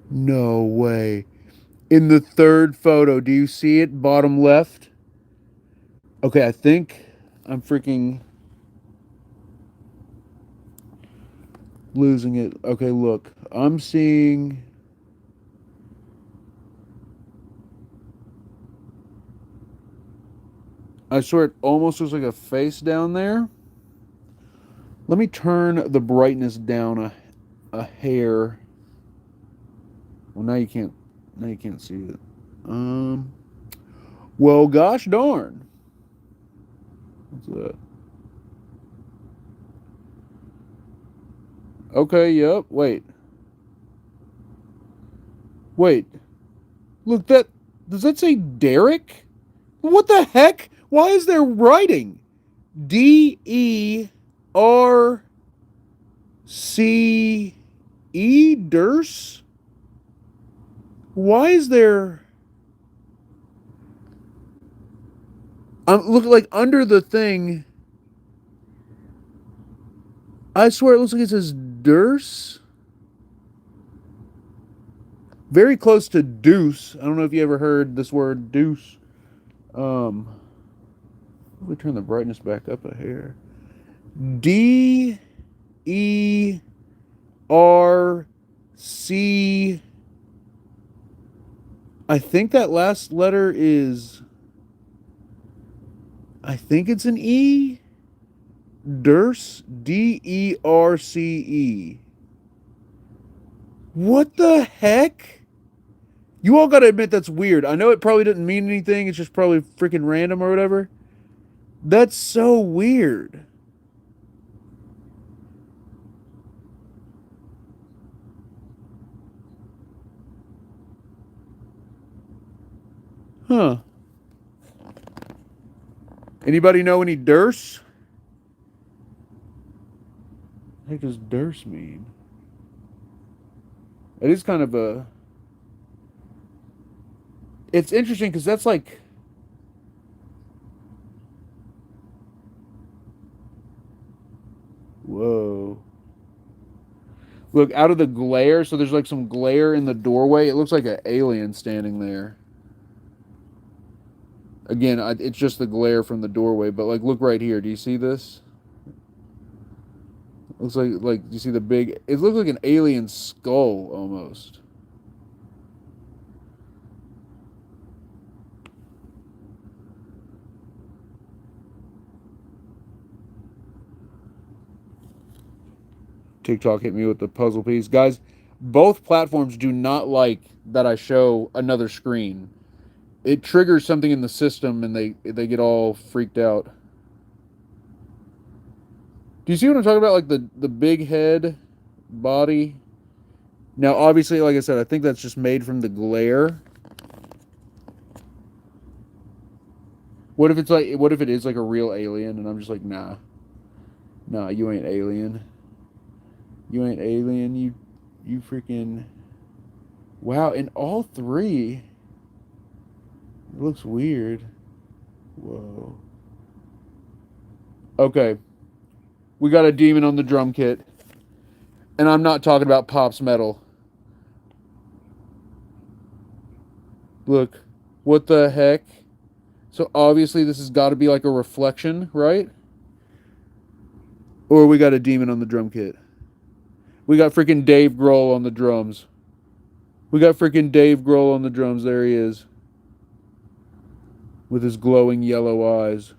S1: No way. In the third photo, do you see it? Bottom left? Okay, I think I'm freaking losing it. Okay, look. I'm seeing... I swear it almost looks like a face down there. Let me turn the brightness down a hair. Well, now you can't see it. Well, gosh darn. What's that? Okay, yep. Wait. Look, does that say Derek? What the heck? Why is there writing? DERCE? Durse? Why is there... Look, like, under the thing... I swear it looks like it says Durse. Very close to deuce. I don't know if you ever heard this word deuce. Let me turn the brightness back up a hair. DERC... I think that last letter is... I think it's an E. Derce. DERCE. What the heck? You all gotta admit that's weird. I know it probably doesn't mean anything. It's just probably freaking random or whatever. That's so weird. Huh. Anybody know any Durst? What the heck does Durst mean? It is kind of a... It's interesting because that's like... Whoa. Look, out of the glare, so there's like some glare in the doorway. It looks like an alien standing there. Again, it's just the glare from the doorway, but like, look right here. Do you see this? Looks like you see the big... It looks like an alien skull, almost. TikTok hit me with the puzzle piece. Guys, both platforms do not like that I show another screen. It triggers something in the system and they get all freaked out. Do you see what I'm talking about? Like the big head, body. Now, obviously, like I said, I think that's just made from the glare. What if it is like a real alien and I'm just like, nah. Nah, you ain't alien. You ain't alien. You freaking... Wow, in all three... It looks weird. Whoa. Okay. We got a demon on the drum kit. And I'm not talking about Pop's Metal. Look. What the heck? So obviously this has got to be like a reflection, right? Or we got a demon on the drum kit. We got freaking Dave Grohl on the drums. We got freaking Dave Grohl on the drums. There he is. With his glowing yellow eyes.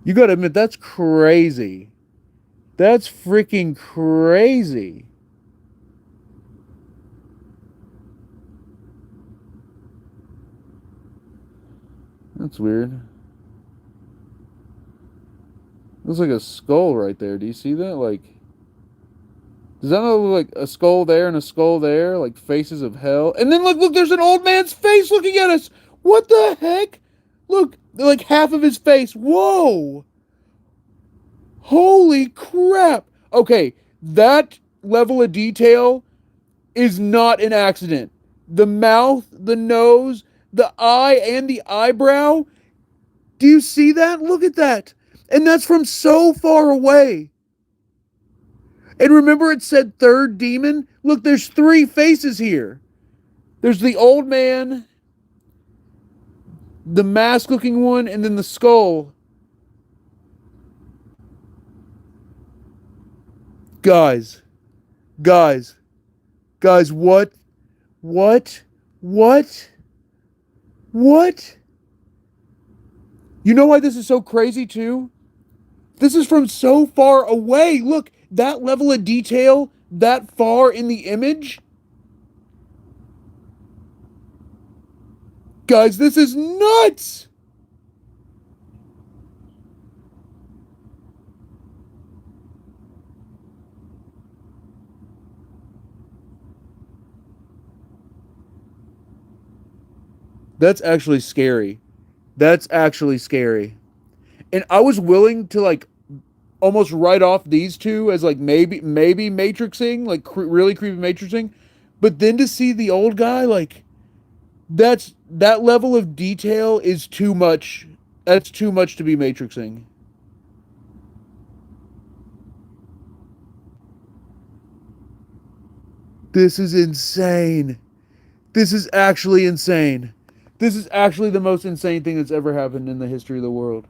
S1: You gotta admit, that's crazy. That's freaking crazy. That's weird. Looks like a skull right there. Do you see that? Like, does that not look like a skull there and a skull there? Like faces of hell. And then look, there's an old man's face looking at us. What the heck? Look, like half of his face. Whoa. Holy crap. Okay, that level of detail is not an accident. The mouth, the nose, the eye, and the eyebrow. Do you see that? Look at that. And that's from so far away. And remember it said third demon? Look, there's three faces here. There's the old man, the mask-looking one, and then the skull. Guys, what? You know why this is so crazy too? This is from so far away. Look, that level of detail, that far in the image. Guys, this is nuts! That's actually scary. That's actually scary. And I was willing to like almost write off these two as like maybe matrixing, like really creepy matrixing, but then to see the old guy, like that level of detail is too much. That's too much to be matrixing. This is insane. This is actually insane. This is actually the most insane thing that's ever happened in the history of the world.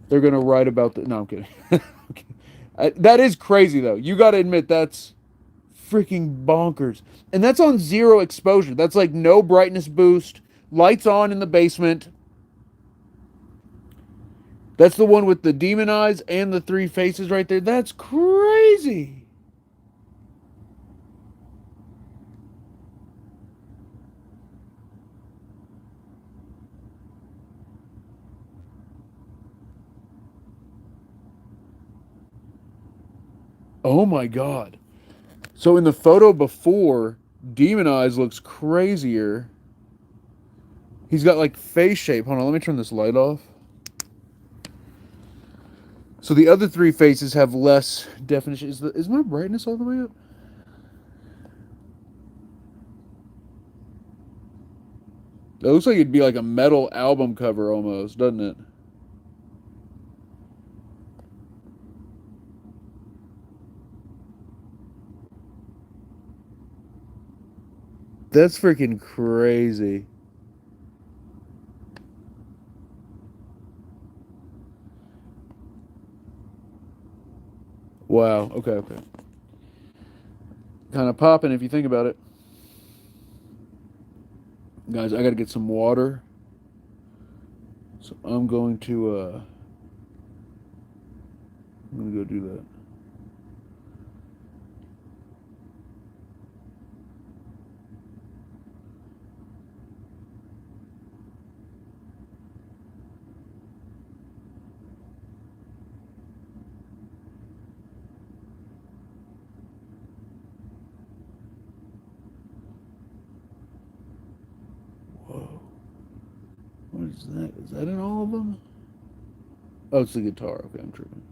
S1: They're going to write about the... No, I'm kidding. That is crazy, though. You got to admit, that's freaking bonkers. And that's on zero exposure. That's like no brightness boost. Lights on in the basement. That's the one with the demon eyes and the three faces right there. That's crazy. Oh my god. So in the photo before, Demon Eyes looks crazier. He's got like face shape. Hold on, let me turn this light off. So the other three faces have less definition. Is my brightness all the way up? It looks like it'd be like a metal album cover almost, doesn't it? That's freaking crazy. Wow. Okay, okay. Kind of popping if you think about it. Guys, I gotta get some water. So I'm gonna go do that. Whoa. What is that? Is that in all of them? Oh, it's the guitar. Okay, I'm tripping.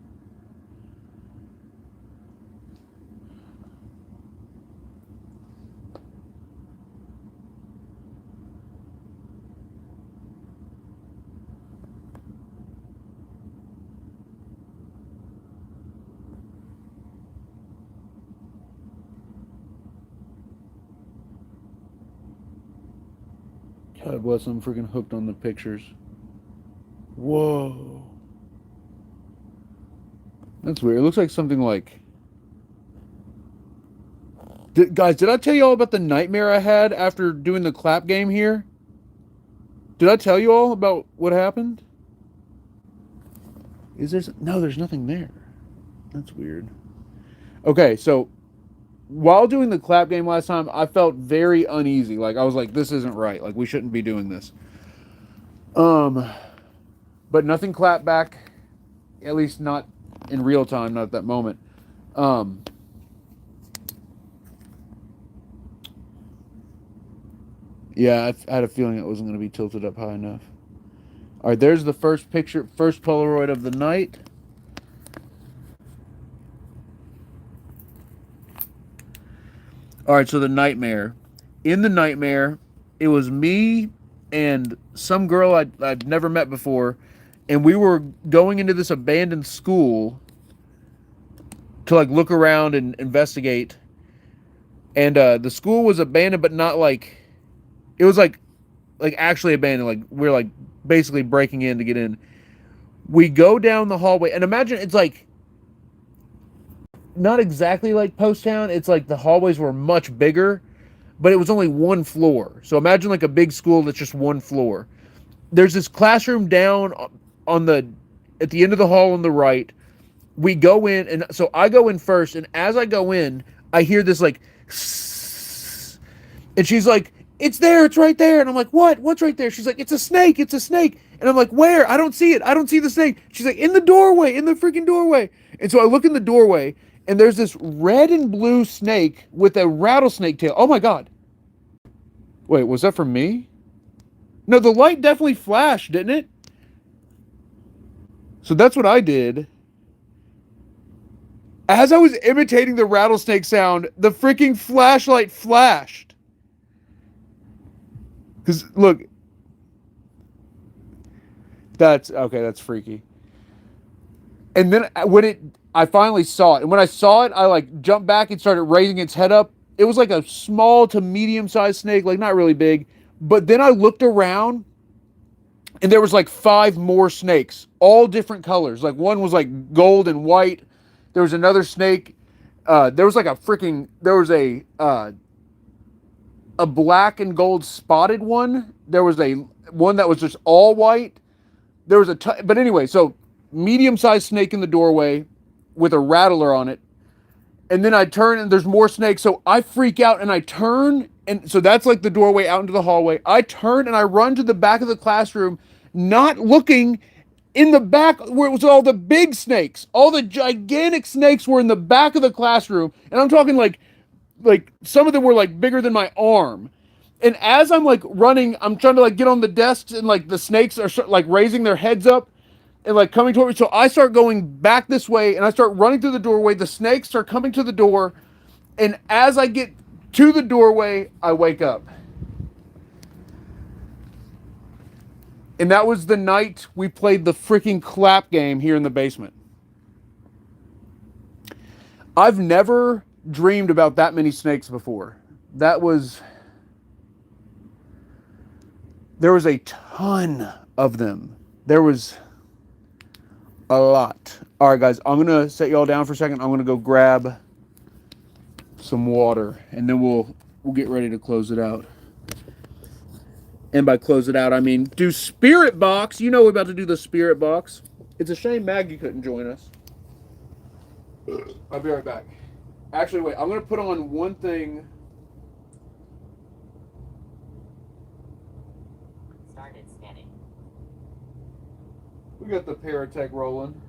S1: God bless, I'm freaking hooked on the pictures. Whoa. That's weird. It looks like something like... Guys, did I tell you all about the nightmare I had after doing the clap game here? Did I tell you all about what happened? Is there... No, there's nothing there. That's weird. Okay, so... While doing the clap game last time, I felt very uneasy. Like, I was like, this isn't right. Like, we shouldn't be doing this. But nothing clapped back. At least not in real time, not at that moment. Yeah, I had a feeling it wasn't going to be tilted up high enough. All right, there's the first picture, first Polaroid of the night. All right, so the nightmare. In the nightmare, it was me and some girl I'd never met before, and we were going into this abandoned school to like look around and investigate. And the school was abandoned, but not like it was like actually abandoned. Like we're like basically breaking in to get in. We go down the hallway, and imagine it's like not exactly like Post Town. It's like the hallways were much bigger, but it was only one floor. So imagine like a big school that's just one floor. There's this classroom down on the at the end of the hall on the right. We go in, and so I go in first, and as I go in, I hear this like, and she's like, "It's there, it's right there," and I'm like, "What? What's right there?" She's like, "It's a snake, it's a snake," and I'm like, "Where? I don't see it. I don't see the snake." She's like, "In the doorway, in the freaking doorway," and so I look in the doorway, and there's this red and blue snake with a rattlesnake tail. Oh my god! Wait, was that for me? No, the light definitely flashed, didn't it? So that's what I did. As I was imitating the rattlesnake sound, the freaking flashlight flashed. Because, look. That's, okay, that's freaky. And then I finally saw it. And when I saw it, I like jumped back and started raising its head up. It was like a small to medium-sized snake, like not really big. But then I looked around, and there was like 5 more snakes, all different colors. Like one was like gold and white. There was another snake. There was like a freaking, there was a black and gold spotted one. There was a one that was just all white. There was but anyway, so medium-sized snake in the doorway with a rattler on it. And then I turn and there's more snakes. So I freak out and I turn. And so that's like the doorway out into the hallway. I turn and I run to the back of the classroom, not looking. in the back where it was all the big snakes. All the gigantic snakes were in the back of the classroom, and I'm talking like some of them were like bigger than my arm. And as I'm like running, I'm trying to like get on the desks, and like the snakes are like raising their heads up and like coming toward me. So I start going back this way, and I start running through the doorway. The snakes start coming to the door, and as I get to the doorway, I wake up. And that was the night we played the freaking clap game here in the basement. I've never dreamed about that many snakes before. There was a ton of them. There was a lot. All right, guys, I'm going to set y'all down for a second. I'm going to go grab some water, and then we'll get ready to close it out. And by close it out, I mean do Spirit Box. You know we're about to do the Spirit Box. It's a shame Maggie couldn't join us. I'll be right back. Actually, wait. I'm going to put on one thing.
S4: Started scanning.
S1: We got the Paratech rolling.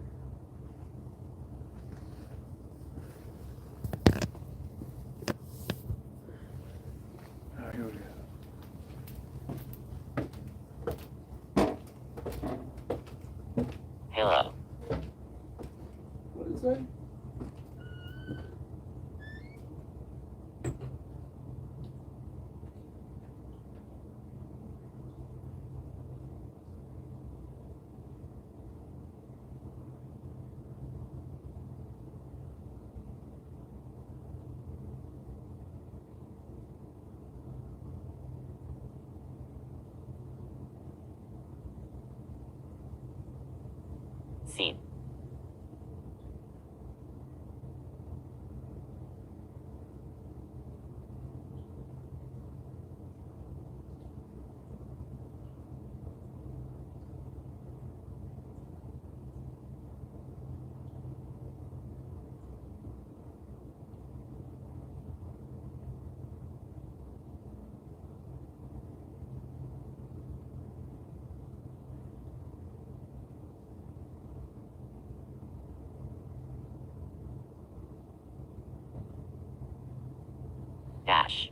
S1: All right, here we go.
S4: Hello.
S1: What did it say?
S4: Scene. Dash.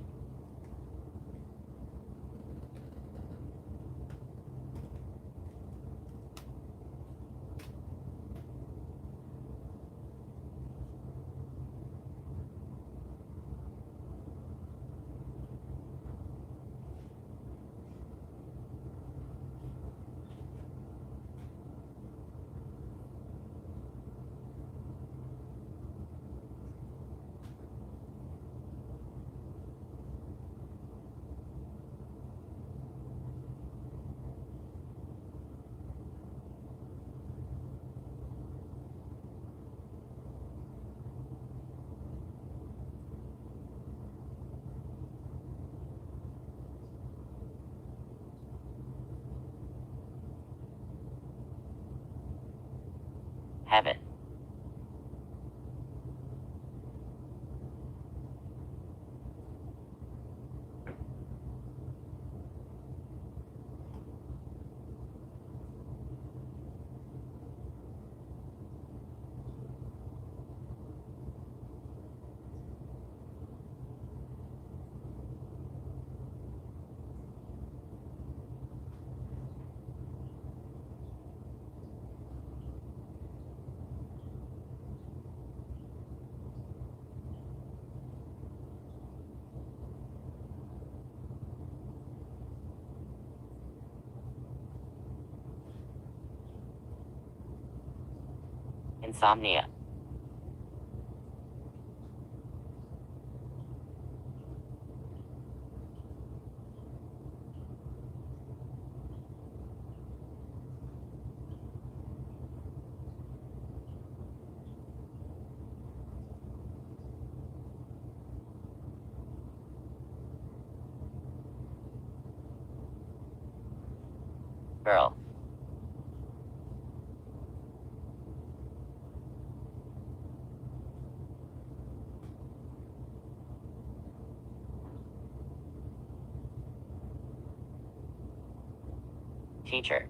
S4: Heaven. Insomnia. Girl. Teacher.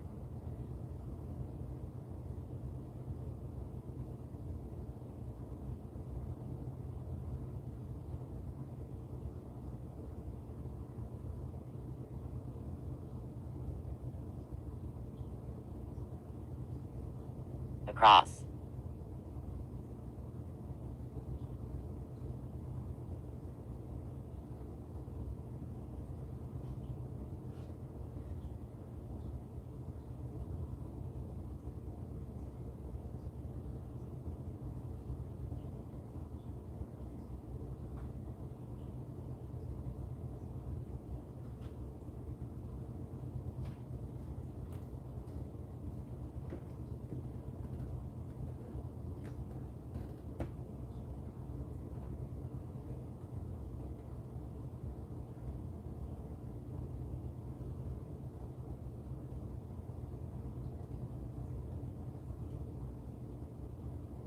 S4: Cross.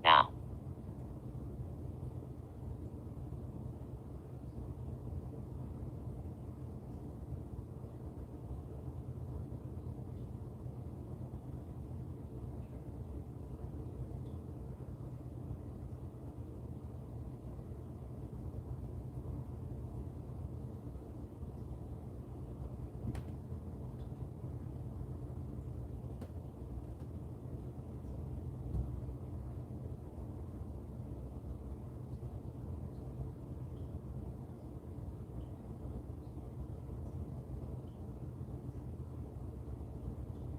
S4: Now.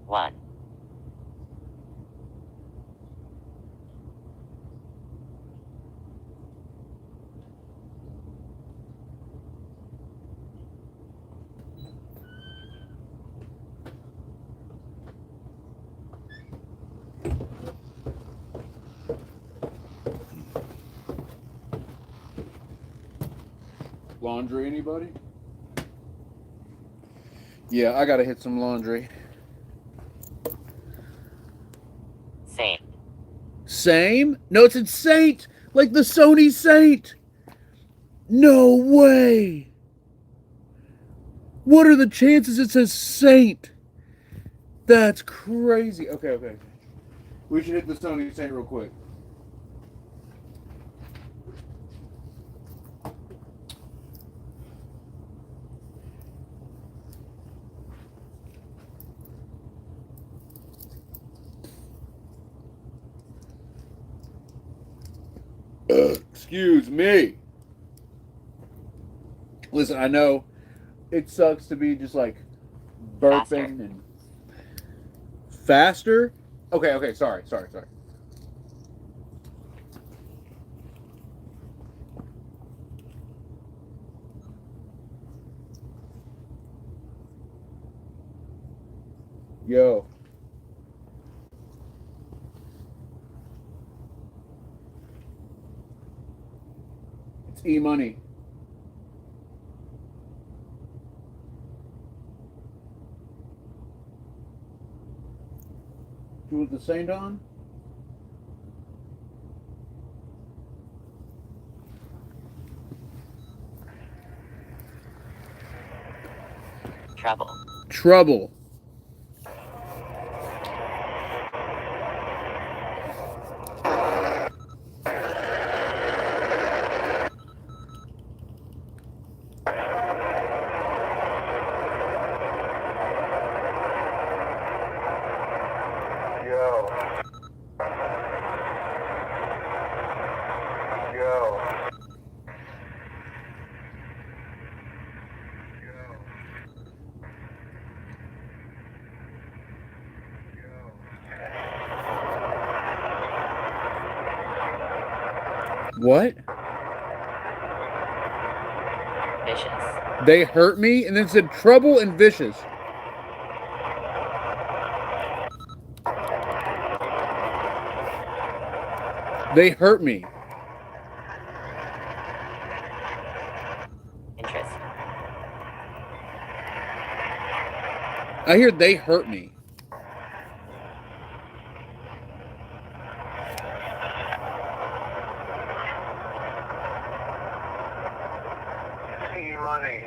S4: One.
S1: Laundry, anybody? Yeah, I gotta hit some laundry.
S4: Same.
S1: Same? No, it said Saint! Like the Sony Saint! No way! What are the chances it says Saint? That's crazy. Okay. We should hit the Sony Saint real quick. Excuse me. Listen, I know it sucks to be just like burping
S4: Faster.
S1: and faster. Okay, sorry. Yo. It's E-Money. You want the Saint on?
S4: Trouble.
S1: Trouble. What?
S4: Vicious.
S1: They hurt me and then said trouble and vicious. They hurt me.
S4: Interest.
S1: I hear they hurt me.
S2: E-Money.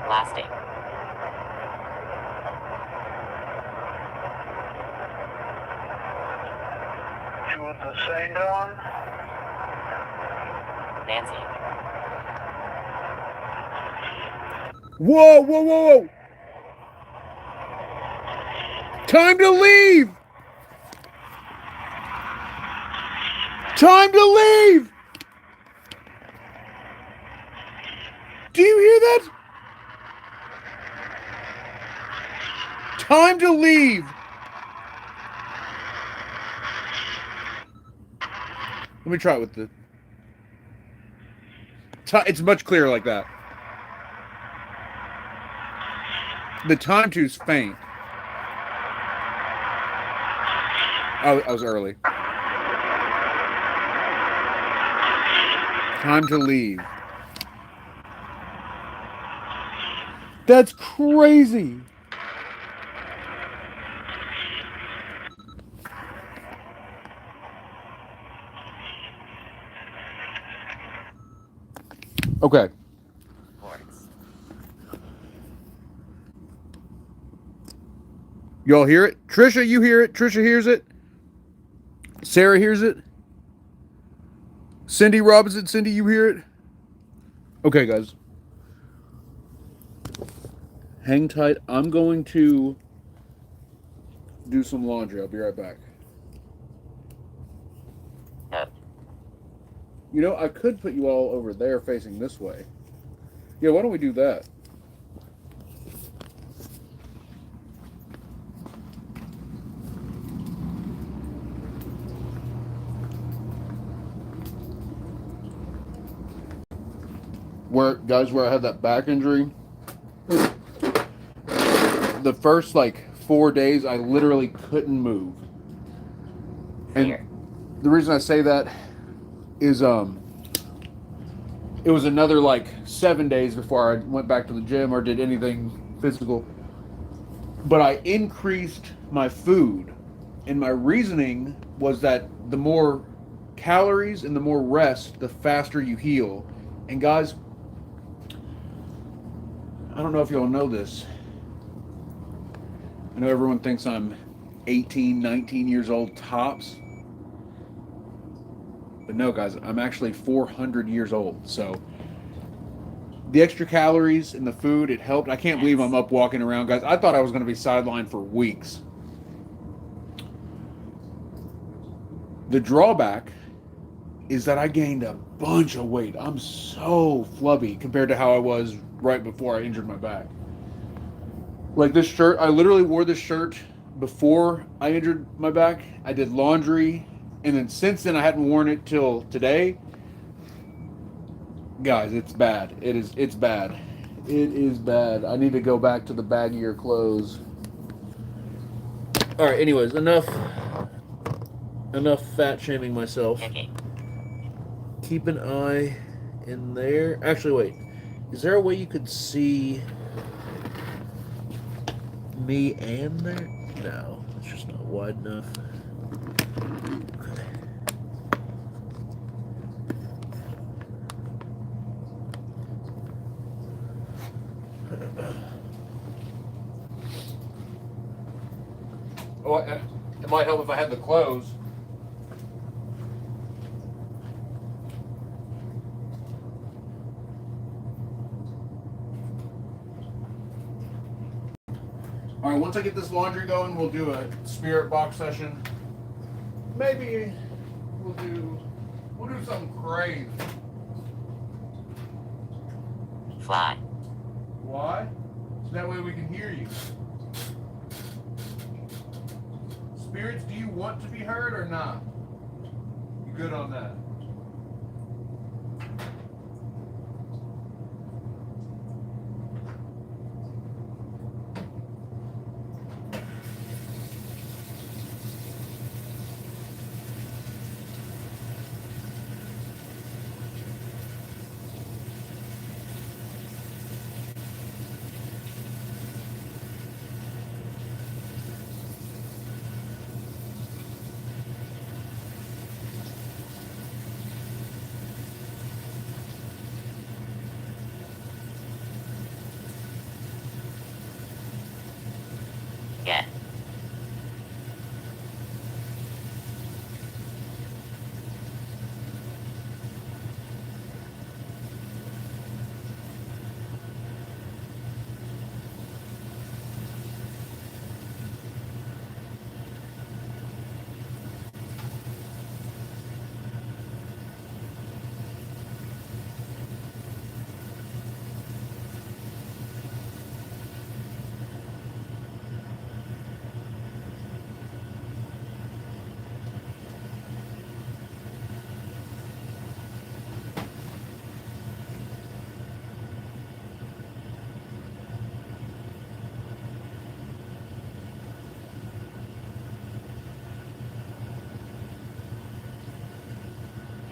S4: Lasting.
S2: You want the Saint on?
S4: Nancy.
S1: Whoa! Time to leave! Time to leave! Do you hear that? Time to leave! Let me try it with the... It's much clearer like that. The time to's faint. Oh, I was early. Time to leave. That's crazy. Okay.
S4: Ports.
S1: Y'all hear it? Trisha, you hear it? Trisha hears it? Sarah hears it? Cindy Robinson, Cindy, you hear it? Okay, guys. Hang tight. I'm going to do some laundry. I'll be right back. You know, I could put you all over there facing this way. Yeah, why don't we do that? Where I had that back injury, the first like 4 days I literally couldn't move.
S4: Clear.
S1: And the reason I say that is it was another like 7 days before I went back to the gym or did anything physical. But I increased my food, and my reasoning was that the more calories and the more rest, the faster you heal. And guys, I don't know if y'all know this. I know everyone thinks I'm 18, 19 years old tops. But no, guys, I'm actually 400 years old. So the extra calories in the food, it helped. I can't believe I'm up walking around, guys. I thought I was going to be sidelined for weeks. The drawback is that I gained a bunch of weight. I'm so flubby compared to how I was right before I injured my back. Like this shirt, I literally wore this shirt before I injured my back. I did laundry, and then since then I hadn't worn it till today. Guys, it's bad. It's bad. It is bad. I need to go back to the baggier clothes. All right, anyways, enough fat shaming myself.
S4: Checking.
S1: Keep an eye in there. Actually, wait. Is there a way you could see me and there? No, it's just not wide enough. Oh, it might help if I had the clothes. All right, once I get this laundry going, we'll do a spirit box session. Maybe we'll do something crazy.
S4: Fly.
S1: Why? So that way we can hear you. Spirits, do you want to be heard or not? You good on that?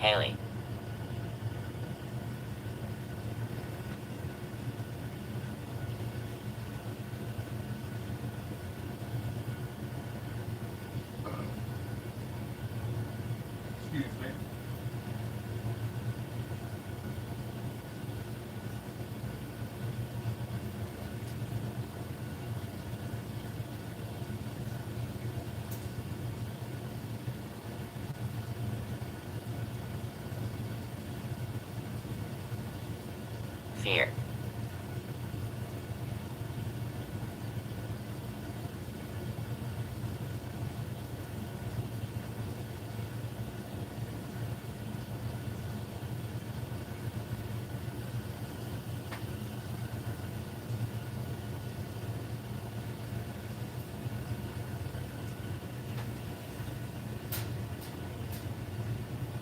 S4: Haley.
S1: Excuse me.
S4: Fear.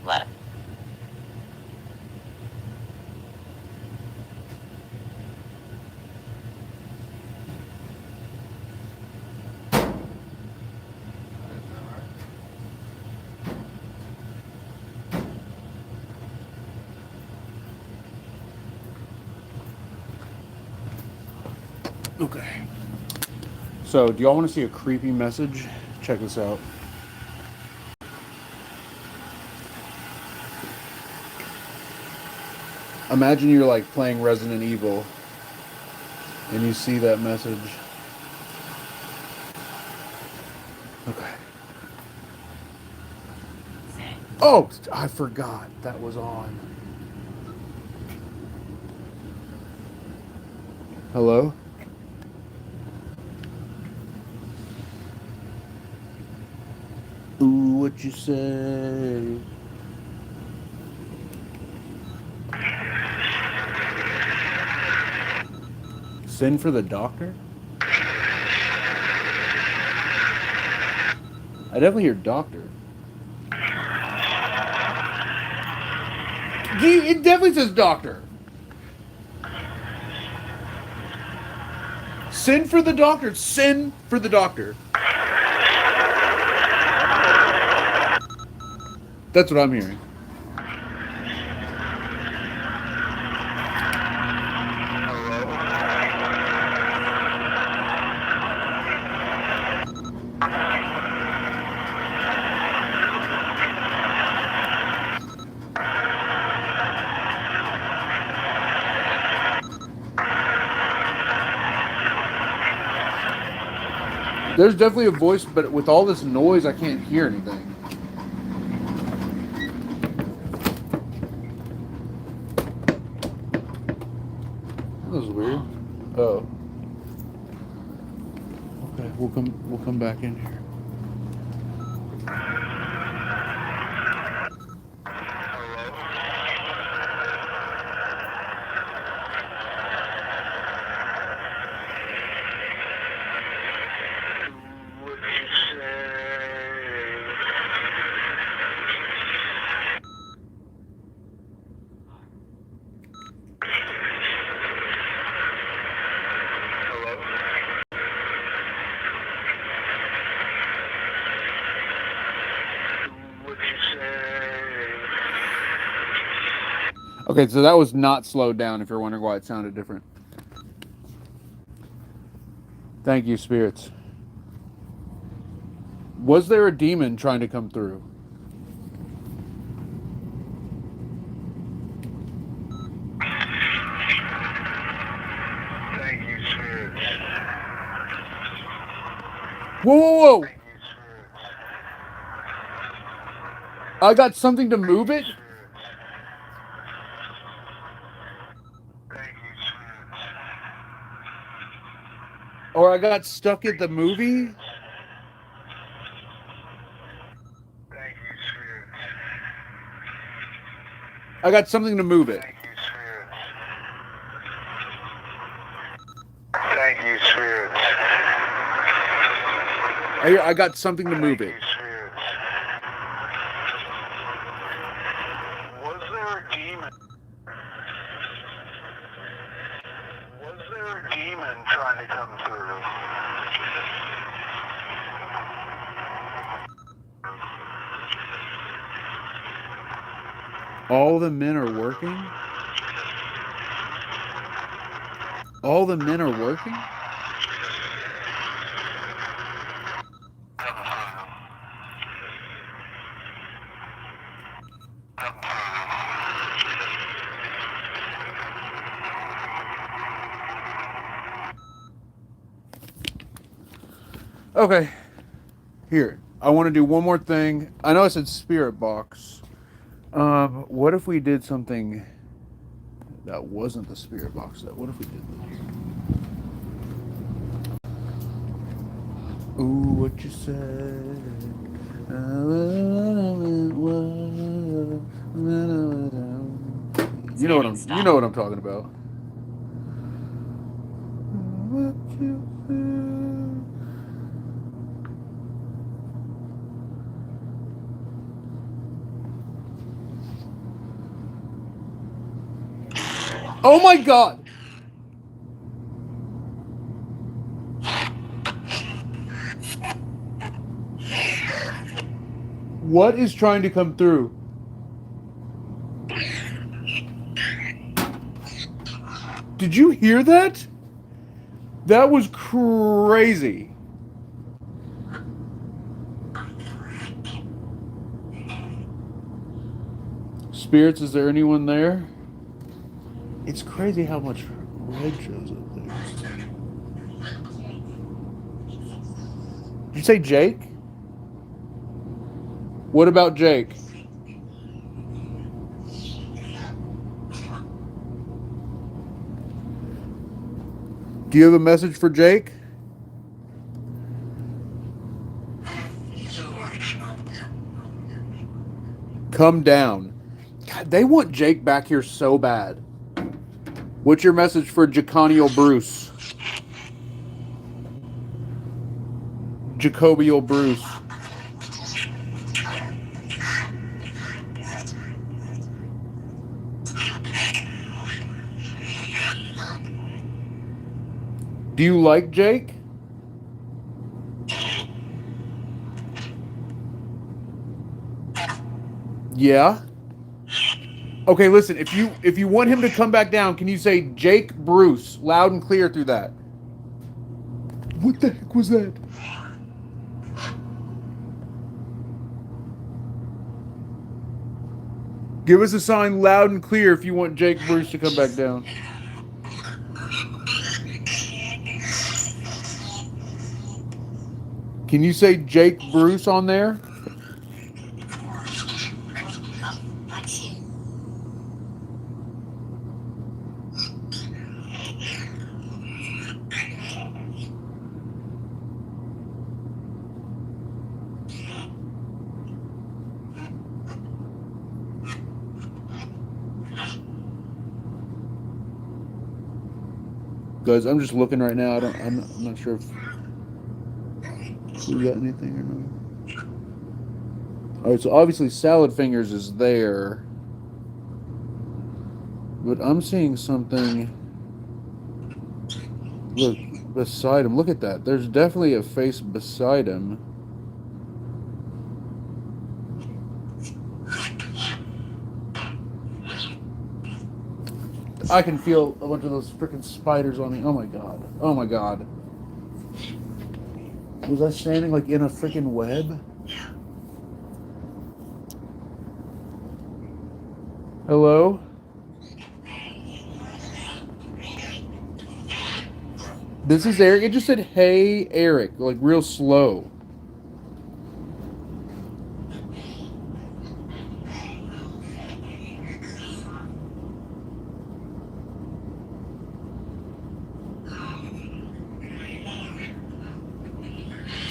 S4: Left.
S1: Okay. So, do y'all want to see a creepy message? Check this out. Imagine you're like playing Resident Evil and you see that message. Okay.
S4: Say.
S1: Oh, I forgot that was on. Hello? Ooh, what you say? Send for the doctor? I definitely hear doctor. It definitely says doctor. Send for the doctor. Send for the doctor. That's what I'm hearing. There's definitely a voice, but with all this noise, I can't hear anything. That was weird. Oh. Okay, we'll come back in here.
S2: What'd you say? Hello? What'd you say?
S1: Okay, so that was not slowed down if you're wondering why it sounded different. Thank you, spirits. Was there a demon trying to come through?
S2: Thank you, spirits.
S1: Whoa, whoa, whoa!
S2: Thank you, spirits.
S1: I got something to move it?
S2: Spirits. Thank you, spirits.
S1: Or I got stuck at the movie?
S2: Thank you, spirits.
S1: I got something to move it.
S2: Thank you, spirits. Thank you, spirits.
S1: I got something to move
S2: Thank
S1: it.
S2: you, spirits. Was there a demon? Was there a demon trying to come through?
S1: All the men are working? All the men are working? Okay. Here. I want to do one more thing. I know I said spirit box. What if we did something that wasn't the spirit box? What if we did this? Ooh, what you said. You know what I'm talking about. What you said. Oh my God! What is trying to come through? Did you hear that? That was crazy. Spirits, is there anyone there? It's crazy how much red shows up there. Did you say Jake? What about Jake? Do you have a message for Jake? Come down. God, they want Jake back here so bad. What's your message for Jaconio Bruce? Jacobial Bruce. Do you like Jake? Yeah. Okay, listen, if you want him to come back down, can you say Jake Bruce loud and clear through that? What the heck was that? Give us a sign loud and clear if you want Jake Bruce to come back down. Can you say Jake Bruce on there? Guys, I'm just looking right now. I'm not sure if we got anything or not. All right, so obviously Salad Fingers is there, but I'm seeing something. Look beside him. Look at that. There's definitely a face beside him. I can feel a bunch of those freaking spiders on me. Oh my god. Oh my god. Was I standing like in a freaking web? Hello? This is Eric. It just said, hey, Eric, like real slow.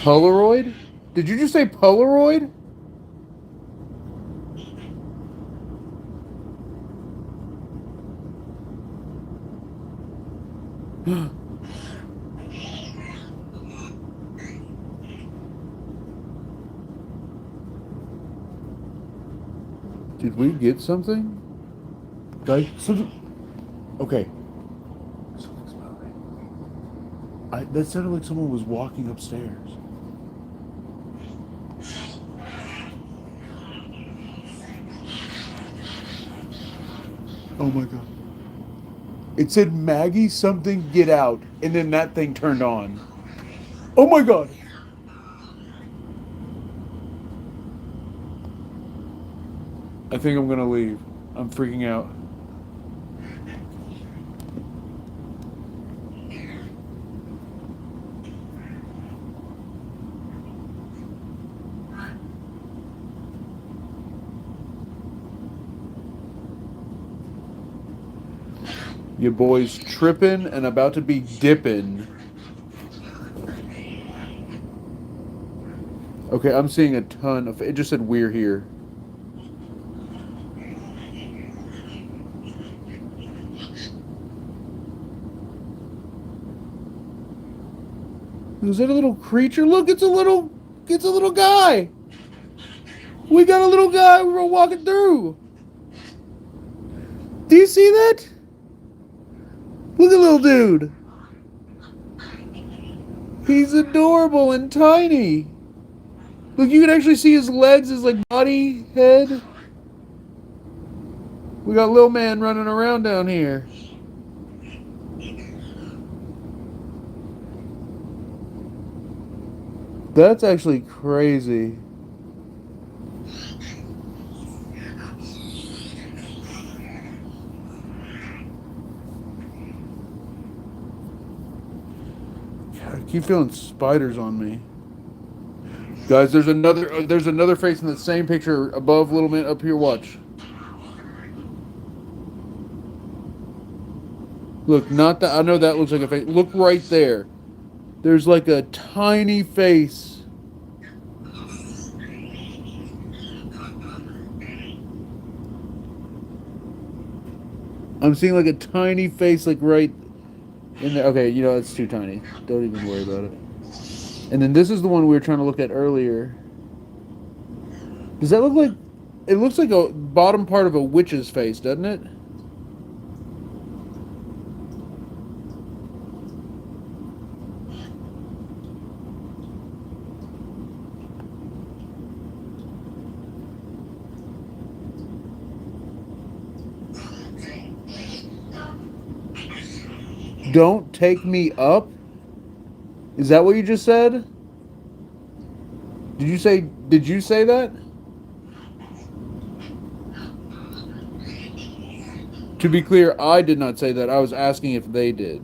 S1: Polaroid? Did you just say Polaroid? Did we get something? Guys, something. Okay. Something's moving. That sounded like someone was walking upstairs. Oh my god. It said Maggie something get out, and then that thing turned on. Oh my god. I think I'm gonna leave. I'm freaking out. Your boy's tripping and about to be dipping. Okay, I'm seeing a ton of... It just said we're here. Is that a little creature? Look, it's a little guy. We got a little guy we're walking through. Do you see that? Look at little dude. He's adorable and tiny. Look, you can actually see his legs, his like body, head. We got little man running around down here. That's actually crazy. God, I keep feeling spiders on me. Guys, there's another face in the same picture above little man up here, watch. Look, not that I know that looks like a face. Look right there. There's like a tiny face. I'm seeing like a tiny face like right in there. Okay, you know, it's too tiny. Don't even worry about it. And then this is the one we were trying to look at earlier. Does that look like... It looks like a bottom part of a witch's face, doesn't it? Don't take me up? Is that what you just said? Did you say that? To be clear, I did not say that. I was asking if they did.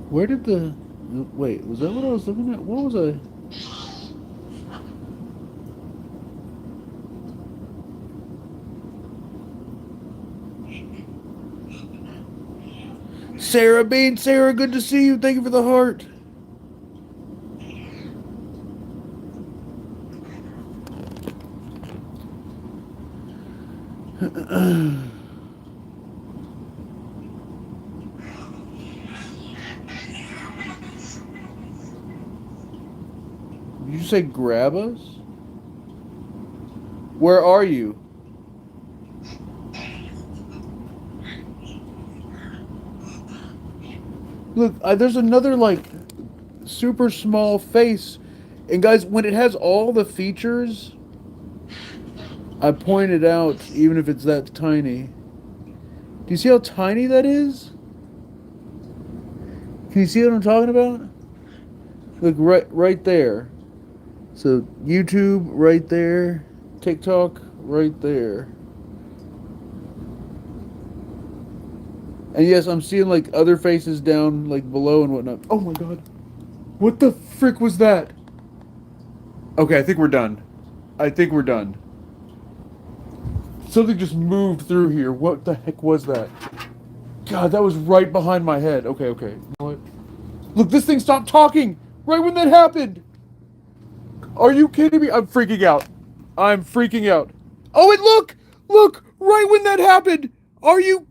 S1: Where did the... Wait, was that what I was looking at? What was I... Sarah Bean, Sarah, good to see you. Thank you for the heart. Did you say grab us? Where are you? Look, there's another, like, super small face. And guys, when it has all the features, I pointed out, even if it's that tiny. Do you see how tiny that is? Can you see what I'm talking about? Look, right there. So, YouTube, right there. TikTok, right there. And yes, I'm seeing like other faces down like below and whatnot. Oh my god. What the frick was that? Okay, I think we're done. I think we're done. Something just moved through here. What the heck was that? God, that was right behind my head. Okay. You know what? Look, this thing stopped talking right when that happened. Are you kidding me? I'm freaking out. I'm freaking out. Oh, and look, right when that happened. Are you...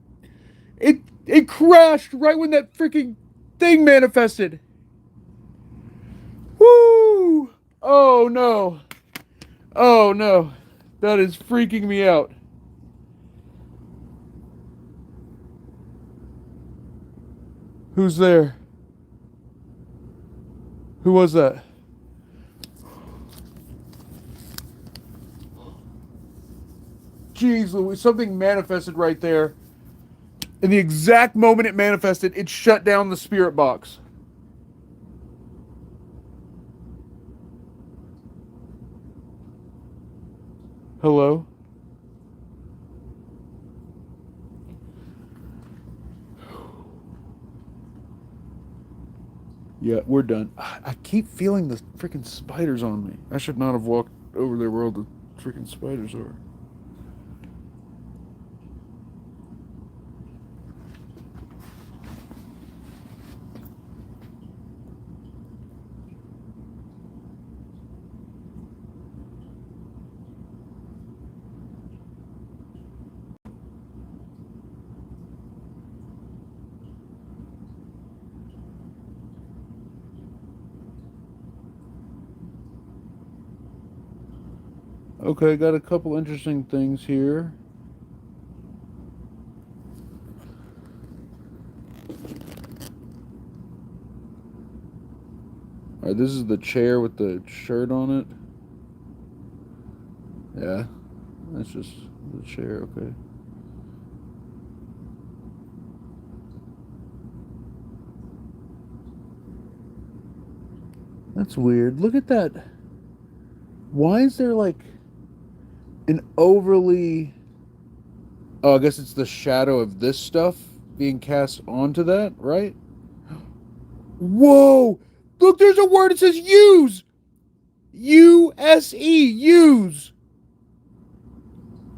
S1: It crashed right when that freaking thing manifested. Woo! Oh no. Oh no. That is freaking me out. Who's there? Who was that? Jeez Louise, something manifested right there. In the exact moment it manifested, it shut down the spirit box. Hello? Yeah, we're done. I keep feeling the freaking spiders on me. I should not have walked over there where all the freaking spiders are. Okay, got a couple interesting things here. Alright, this is the chair with the shirt on it. Yeah, that's just the chair, okay. That's weird. Look at that. Why is there like an overly... Oh, I guess it's the shadow of this stuff being cast onto that, right? Whoa! Look, there's a word. It says use! U-S-E, use!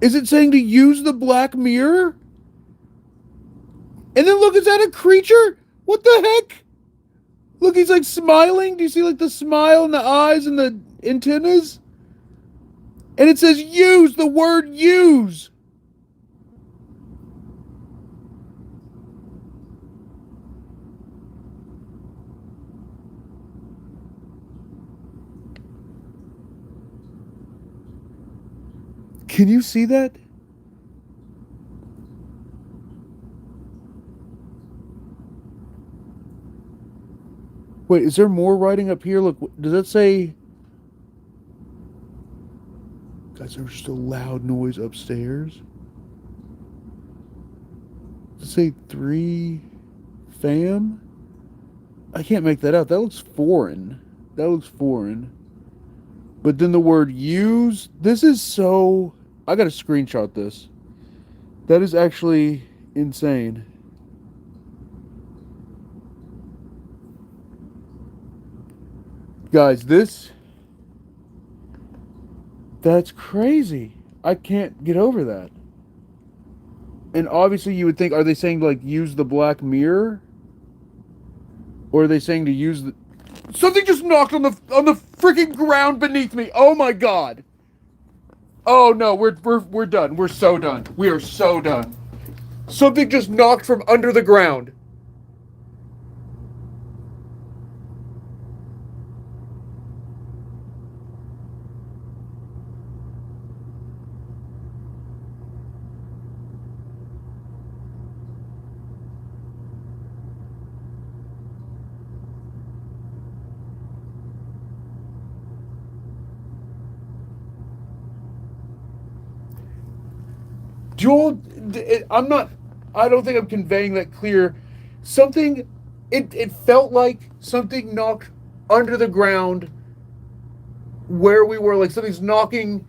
S1: Is it saying to use the black mirror? And then look, is that a creature? What the heck? Look, he's like smiling. Do you see like the smile in the eyes and the antennas? And it says use, the word use. Can you see that? Wait, is there more writing up here? Look, does that say... Guys, there was just a loud noise upstairs. Does it say 3 fam? I can't make that out. That looks foreign. That looks foreign. But then the word use, this is so... I gotta screenshot this. That is actually insane. Guys, this... That's crazy. I can't get over that. And obviously you would think, are they saying like use the black mirror? Or are they saying to use the... Something just knocked on the freaking ground beneath me. Oh my god. Oh no, we're done. We're so done. We are so done. Something just knocked from under the ground. Joel, I don't think I'm conveying that clear. Something, it felt like something knocked under the ground where we were, like something's knocking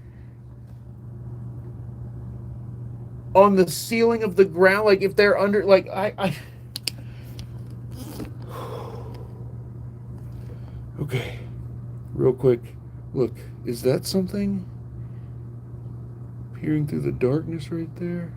S1: on the ceiling of the ground, like if they're under, like, Okay, real quick, look, is that something? Peering through the darkness right there.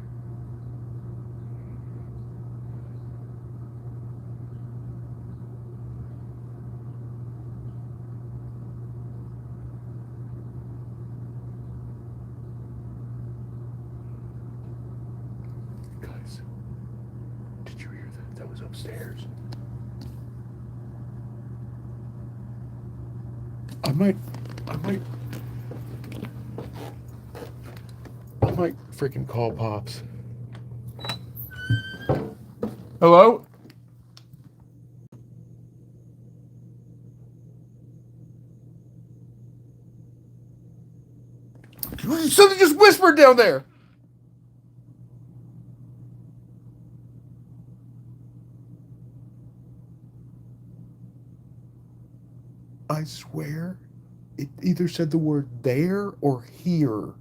S1: Guys, did you hear that? That was upstairs. I might I might freaking call Pops. Hello? Something just whispered down there. I swear, it either said the word there or here.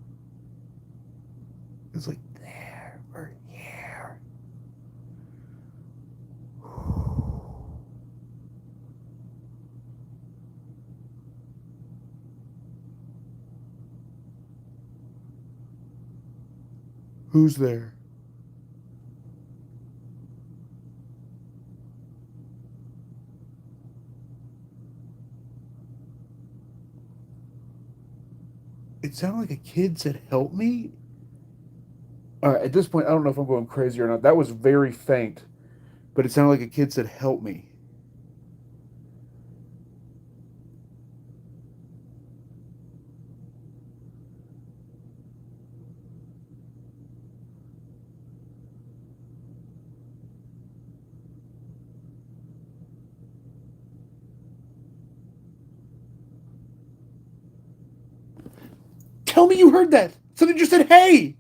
S1: It's like there or here. Who's there? It sounded like a kid said, "Help me." All right, at this point, I don't know if I'm going crazy or not. That was very faint, but it sounded like a kid said, "Help me." Tell me you heard that. Something just said, "Hey."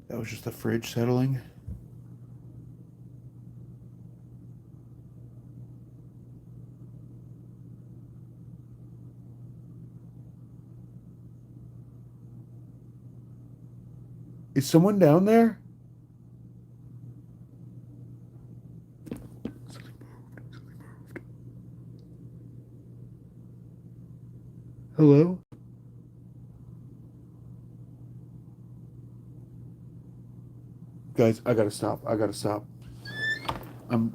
S1: That was just the fridge settling. Is someone down there? Hello? Guys, I gotta stop. I gotta stop. What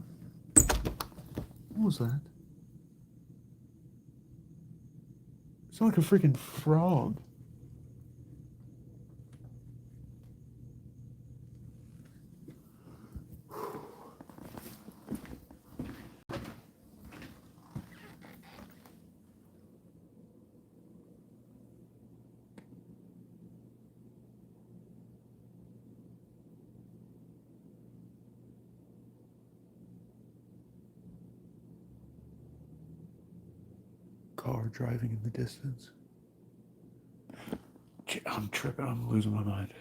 S1: was that? It sounded like a freaking frog. Car driving in the distance. I'm tripping. I'm losing my mind.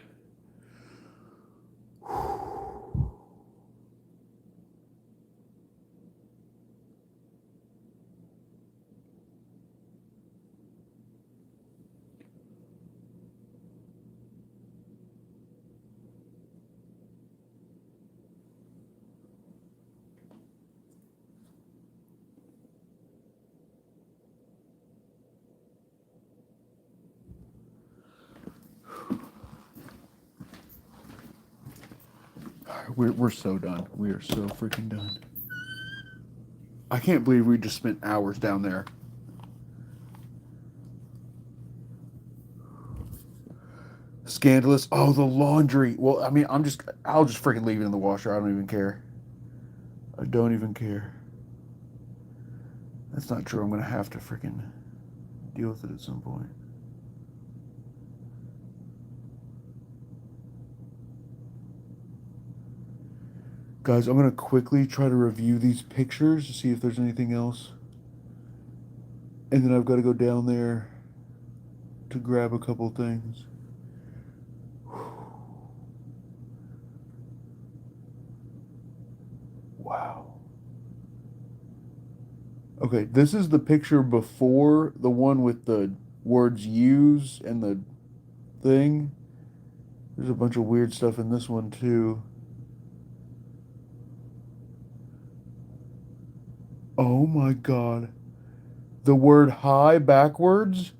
S1: We're so done. We are so freaking done. I can't believe we just spent hours down there. Scandalous. Oh, the laundry. Well, I mean, I'll just freaking leave it in the washer. I don't even care. I don't even care. That's not true. I'm going to have to freaking deal with it at some point. Guys, I'm going to quickly try to review these pictures to see if there's anything else. And then I've got to go down there to grab a couple things. Wow. Okay, this is the picture before the one with the words use and the thing. There's a bunch of weird stuff in this one too. Oh my god. The word hi backwards.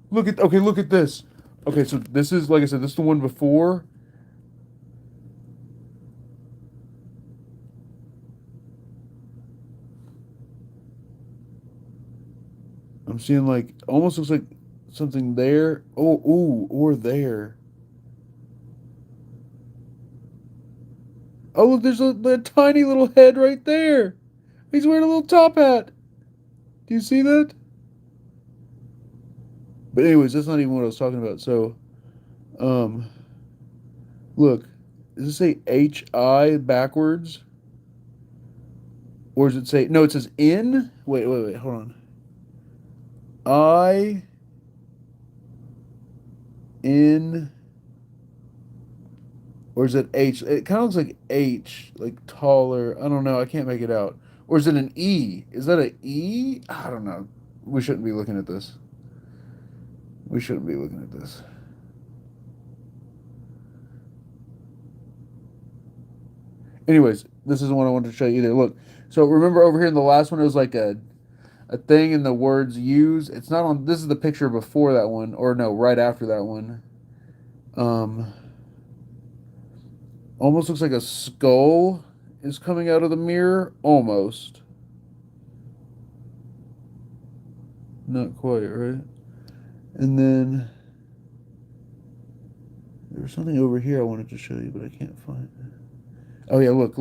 S1: Look at this. Okay, so this is, like I said, this is the one before. I'm seeing like almost looks like something there. Oh, ooh, or there. Oh, look, there's a tiny little head right there. He's wearing a little top hat. Do you see that? But anyways, that's not even what I was talking about. So, um, look, does it say H-I backwards? Or does it say, no, it says in? Wait, hold on. I, in, or is it H? It kind of looks like H, like taller. I don't know. I can't make it out. Or is it an E? Is that an E? I don't know. We shouldn't be looking at this. We shouldn't be looking at this. Anyways, this isn't what I wanted to show you either. Look, so remember over here in the last one, it was like a thing in the words use. It's not on. This is the picture before that one, or no, right after that one. Almost looks like a skull is coming out of the mirror. Almost. Not quite, right? And then there was something over here I wanted to show you, but I can't find it. Oh yeah, look.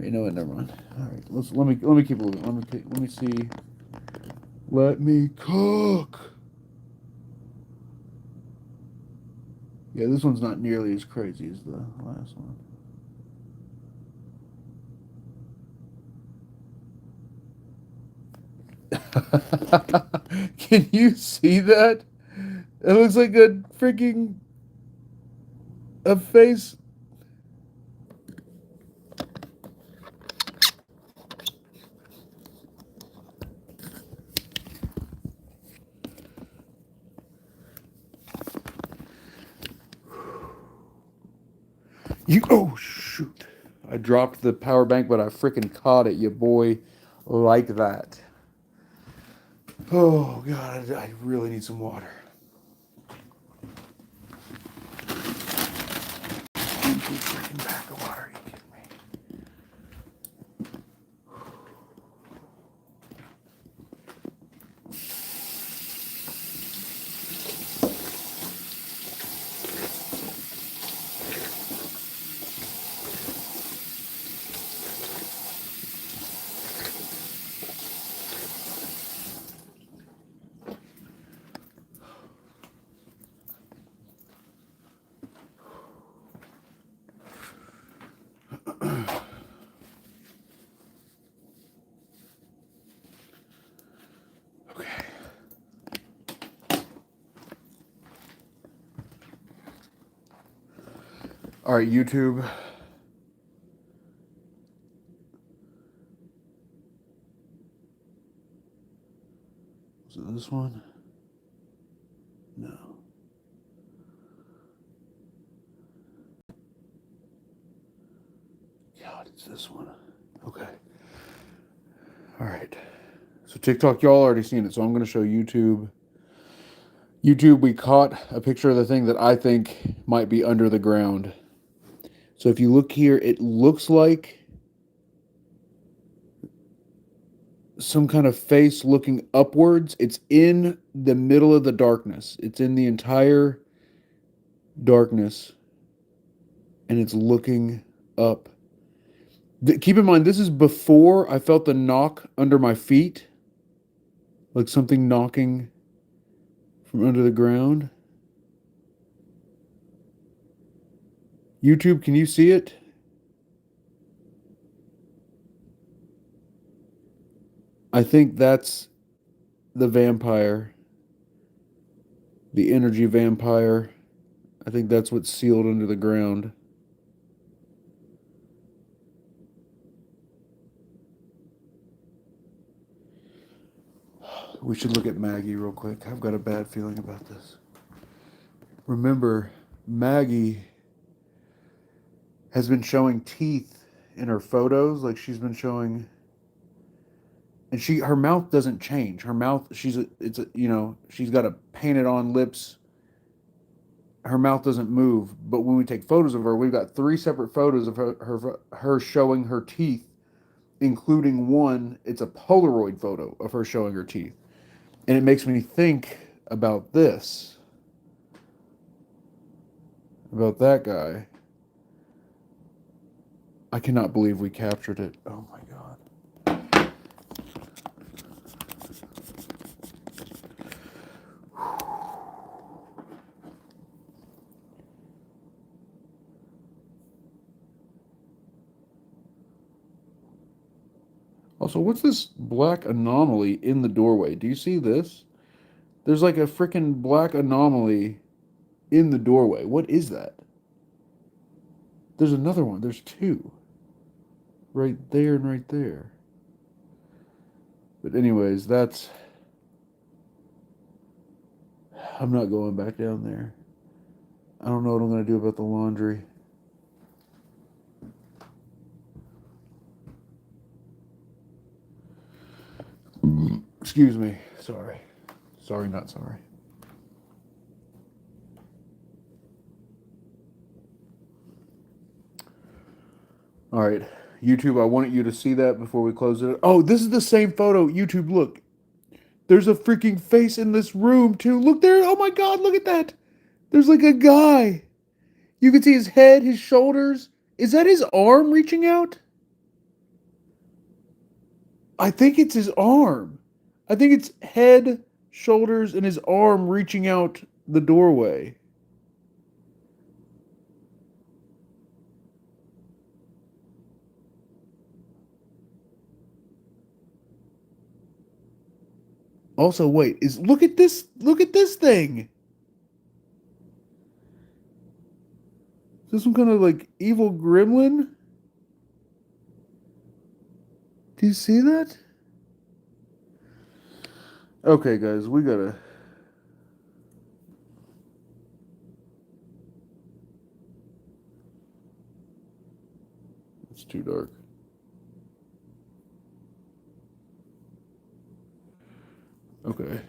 S1: You know what? Never mind. All right, let me keep looking. Let me see. Let me cook. Yeah, this one's not nearly as crazy as the last one. Can you see that? It looks like a freaking a face. Oh shoot. I dropped the power bank, but I freaking caught it, you boy, like that. Oh god, I really need some water. Empty freaking pack of water, are you kidding me? Okay. All right, YouTube. Is it this one? No. God, it's this one. Okay. All right. So TikTok, y'all already seen it, so I'm going to show YouTube. YouTube, we caught a picture of the thing that I think might be under the ground. So if you look here, it looks like some kind of face looking upwards. It's in the middle of the darkness. It's in the entire darkness. And it's looking up. Keep in mind, this is before I felt the knock under my feet. Like something knocking from under the ground. YouTube, can you see it? I think that's the vampire. The energy vampire. I think that's what's sealed under the ground. We should look at Maggie real quick. I've got a bad feeling about this. Remember, Maggie has been showing teeth in her photos, like she's been showing, and her mouth doesn't change. Her mouth, she's got a painted on lips. Her mouth doesn't move, but when we take photos of her, we've got 3 separate photos of her showing her teeth, including one. It's a Polaroid photo of her showing her teeth. And it makes me think about this. about that guy. I cannot believe we captured it. Oh my god. Also, what's this black anomaly in the doorway? Do you see this? There's like a freaking black anomaly in the doorway. What is that? There's another one. There's two. Right there and right there. But anyways, that's... I'm not going back down there. I don't know what I'm going to do about the laundry. Excuse me. Sorry. Sorry, not sorry. All right. YouTube, I wanted you to see that before we close it. Oh, this is the same photo. YouTube, look. There's a freaking face in this room, too. Look there. Oh my God, look at that. There's like a guy. You can see his head, his shoulders. Is that his arm reaching out? I think it's his arm. I think it's head, shoulders, and his arm reaching out the doorway. Also, wait, look at this thing. Is this some kind of like evil gremlin? Do you see that? Okay, guys, we gotta... It's too dark. Okay.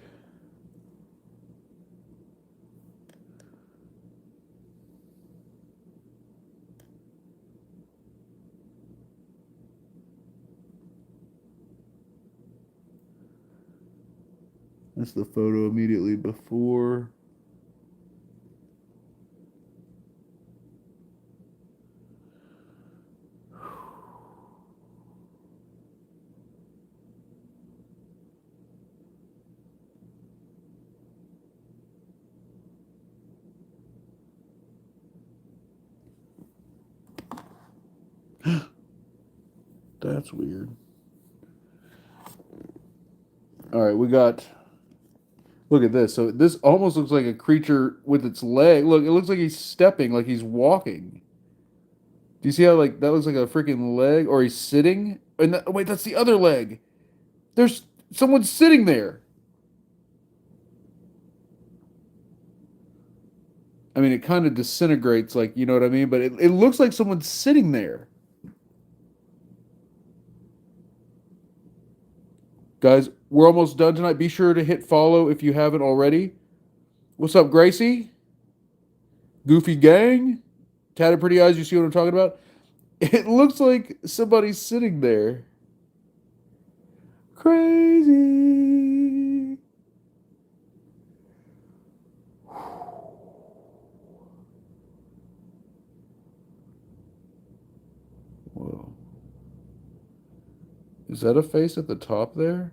S1: That's the photo immediately before. That's weird. All right, we got... Look at this. So this almost looks like a creature with its leg. Look, it looks like he's stepping, like he's walking. Do you see how like that looks like a freaking leg? Or he's sitting? And wait, that's the other leg. There's someone sitting there. I mean, it kind of disintegrates, like, you know what I mean? But it looks like someone's sitting there. Guys, we're almost done tonight. Be sure to hit follow if you haven't already. What's up, Gracie? Goofy Gang? Tatted Pretty Eyes, you see what I'm talking about? It looks like somebody's sitting there. Crazy. Whoa. Is that a face at the top there?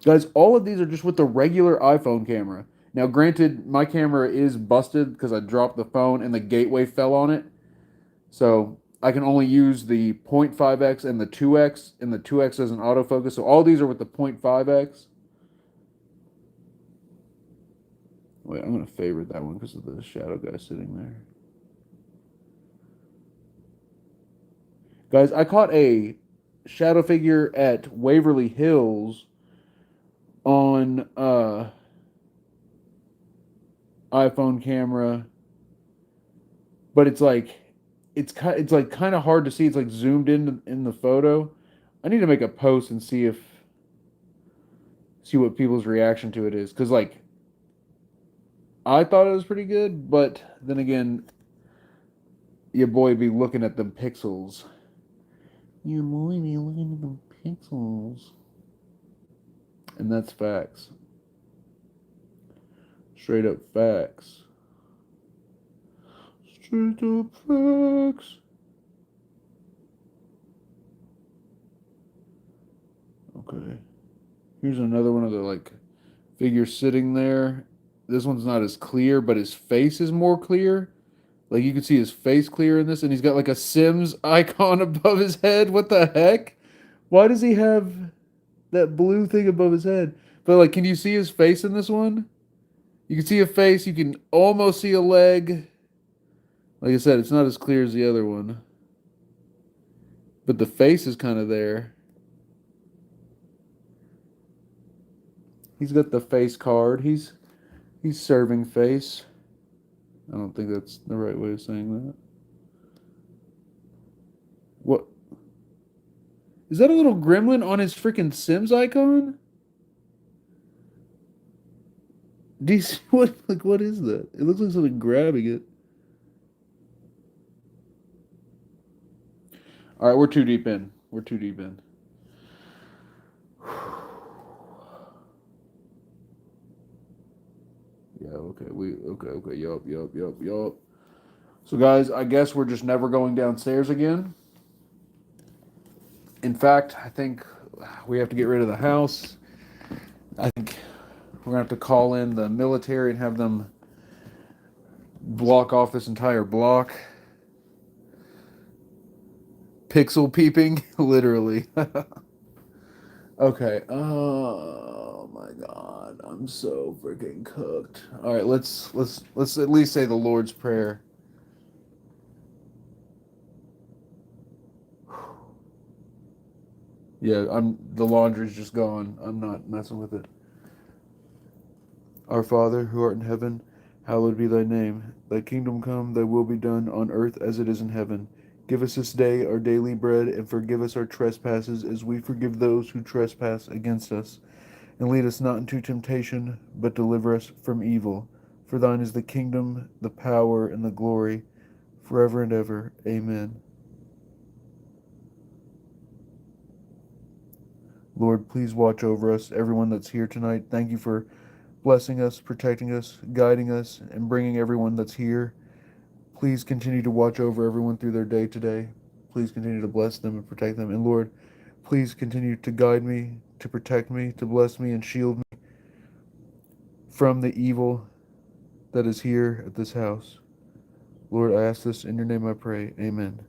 S1: Guys, all of these are just with the regular iPhone camera. Now, granted, my camera is busted because I dropped the phone and the gateway fell on it. So I can only use the 0.5x and the 2x, and the 2x doesn't autofocus. So all these are with the 0.5x. Wait, I'm going to favorite that one because of the shadow guy sitting there. Guys, I caught a shadow figure at Waverly Hills on iPhone camera, but it's like kind of hard to see. It's like zoomed in the photo. I need to make a post and see what people's reaction to it is, because like I thought it was pretty good, but then again, your boy be looking at them pixels. Your boy be looking at them pixels. And that's facts. Straight up facts. Straight up facts. Okay. Here's another one of the like figures sitting there. This one's not as clear, but his face is more clear. Like you can see his face clear in this, and he's got like a Sims icon above his head. What the heck? Why does he have that blue thing above his head? But like, can you see his face in this one? You can see a face. You can almost see a leg. Like I said, it's not as clear as the other one. But the face is kind of there. He's got the face card. He's serving face. I don't think that's the right way of saying that. What? Is that a little gremlin on his freaking Sims icon? Do you see what? Like, what is that? It looks like something grabbing it. All right, we're too deep in. We're too deep in. Yeah, okay, okay, yup. So guys, I guess we're just never going downstairs again. In fact, I think we have to get rid of the house. I think we're gonna have to call in the military and have them block off this entire block. Pixel peeping, literally. Okay. Oh my God, I'm so freaking cooked. All right, let's at least say the Lord's Prayer. Yeah, the laundry's just gone. I'm not messing with it. Our Father, who art in heaven, hallowed be thy name. Thy kingdom come, thy will be done on earth as it is in heaven. Give us this day our daily bread, and forgive us our trespasses as we forgive those who trespass against us. And lead us not into temptation, but deliver us from evil. For thine is the kingdom, the power, and the glory, forever and ever. Amen. Lord, please watch over us, everyone that's here tonight. Thank you for blessing us, protecting us, guiding us, and bringing everyone that's here. Please continue to watch over everyone through their day today. Please continue to bless them and protect them. And Lord, please continue to guide me, to protect me, to bless me, and shield me from the evil that is here at this house. Lord, I ask this in your name I pray. Amen.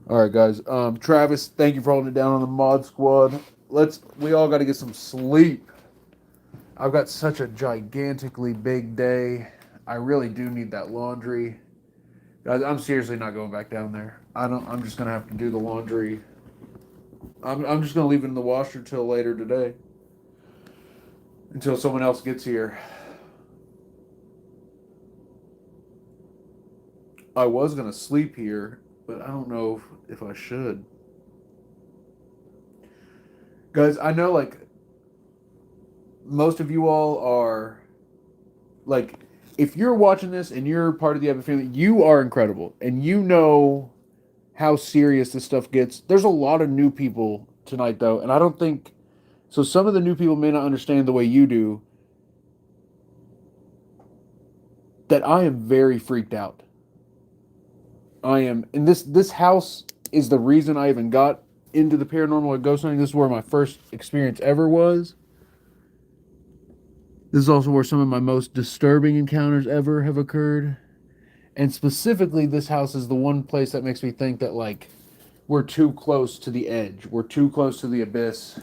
S1: All right, guys. Travis, thank you for holding it down on the mod squad. We all got to get some sleep. I've got such a gigantically big day. I really do need that laundry. Guys, I'm seriously not going back down there. I'm just gonna have to do the laundry. I'm just gonna leave it in the washer till later today. Until someone else gets here. I was gonna sleep here, but I don't know if I should. Guys, I know like most of you all are like, if you're watching this and you're part of the Epic family, you are incredible. And you know how serious this stuff gets. There's a lot of new people tonight, though. And I don't think... So some of the new people may not understand the way you do. That I am very freaked out. I am... And this house is the reason I even got into the paranormal and ghost hunting. This is where my first experience ever was. This is also where some of my most disturbing encounters ever have occurred. And specifically, this house is the one place that makes me think that, like, we're too close to the edge. We're too close to the abyss.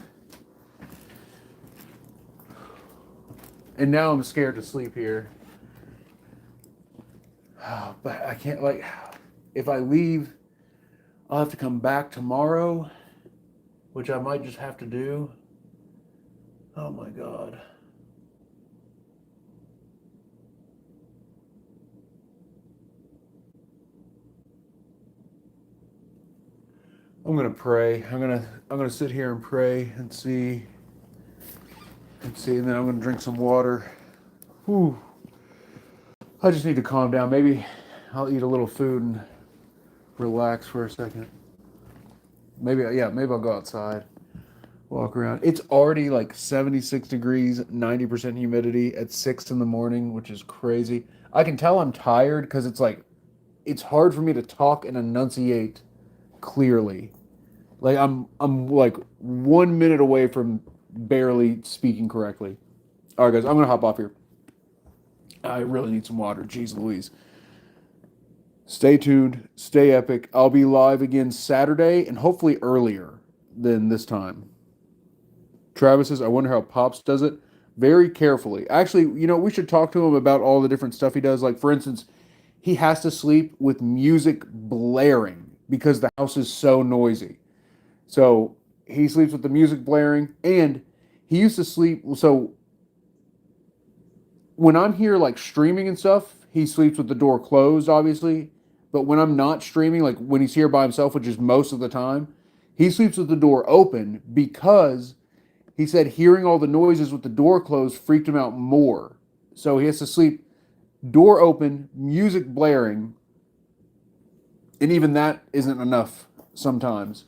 S1: And now I'm scared to sleep here. But I can't, like, if I leave, I'll have to come back tomorrow, which I might just have to do. Oh my God. I'm gonna pray. I'm gonna sit here and pray and see, and then I'm gonna drink some water. Whew. I just need to calm down. Maybe I'll eat a little food and relax for a second. Maybe I'll go outside. Walk around. It's already like 76 degrees, 90% humidity at 6 in the morning, which is crazy. I can tell I'm tired because it's like, it's hard for me to talk and enunciate clearly. Like I'm like 1 minute away from barely speaking correctly. All right, guys, I'm gonna hop off here. I really need some water. Jeez Louise. Stay tuned. Stay epic. I'll be live again Saturday and hopefully earlier than this time. Travis says, I wonder how Pops does it. Very carefully. Actually, we should talk to him about all the different stuff he does. Like, for instance, he has to sleep with music blaring because the house is so noisy. So he sleeps with the music blaring, and he used to sleep. So when I'm here, like streaming and stuff, he sleeps with the door closed, obviously. But when I'm not streaming, like when he's here by himself, which is most of the time, he sleeps with the door open because he said hearing all the noises with the door closed freaked him out more. So he has to sleep door open, music blaring, and even that isn't enough sometimes.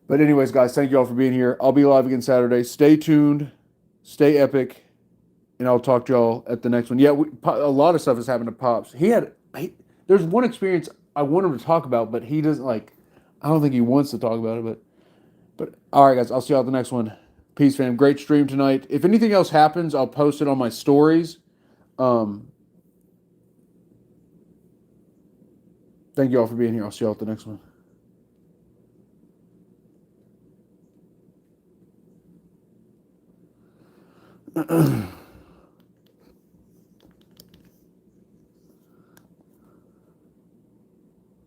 S1: But anyways, guys, thank you all for being here. I'll be live again Saturday. Stay tuned, stay epic, and I'll talk to y'all at the next one. Yeah, a lot of stuff has happened to Pops. There's one experience I want him to talk about, but he doesn't like. I don't think he wants to talk about it. But all right, guys, I'll see y'all at the next one. Peace, fam. Great stream tonight. If anything else happens, I'll post it on my stories. Thank you all for being here. I'll see y'all at the next one.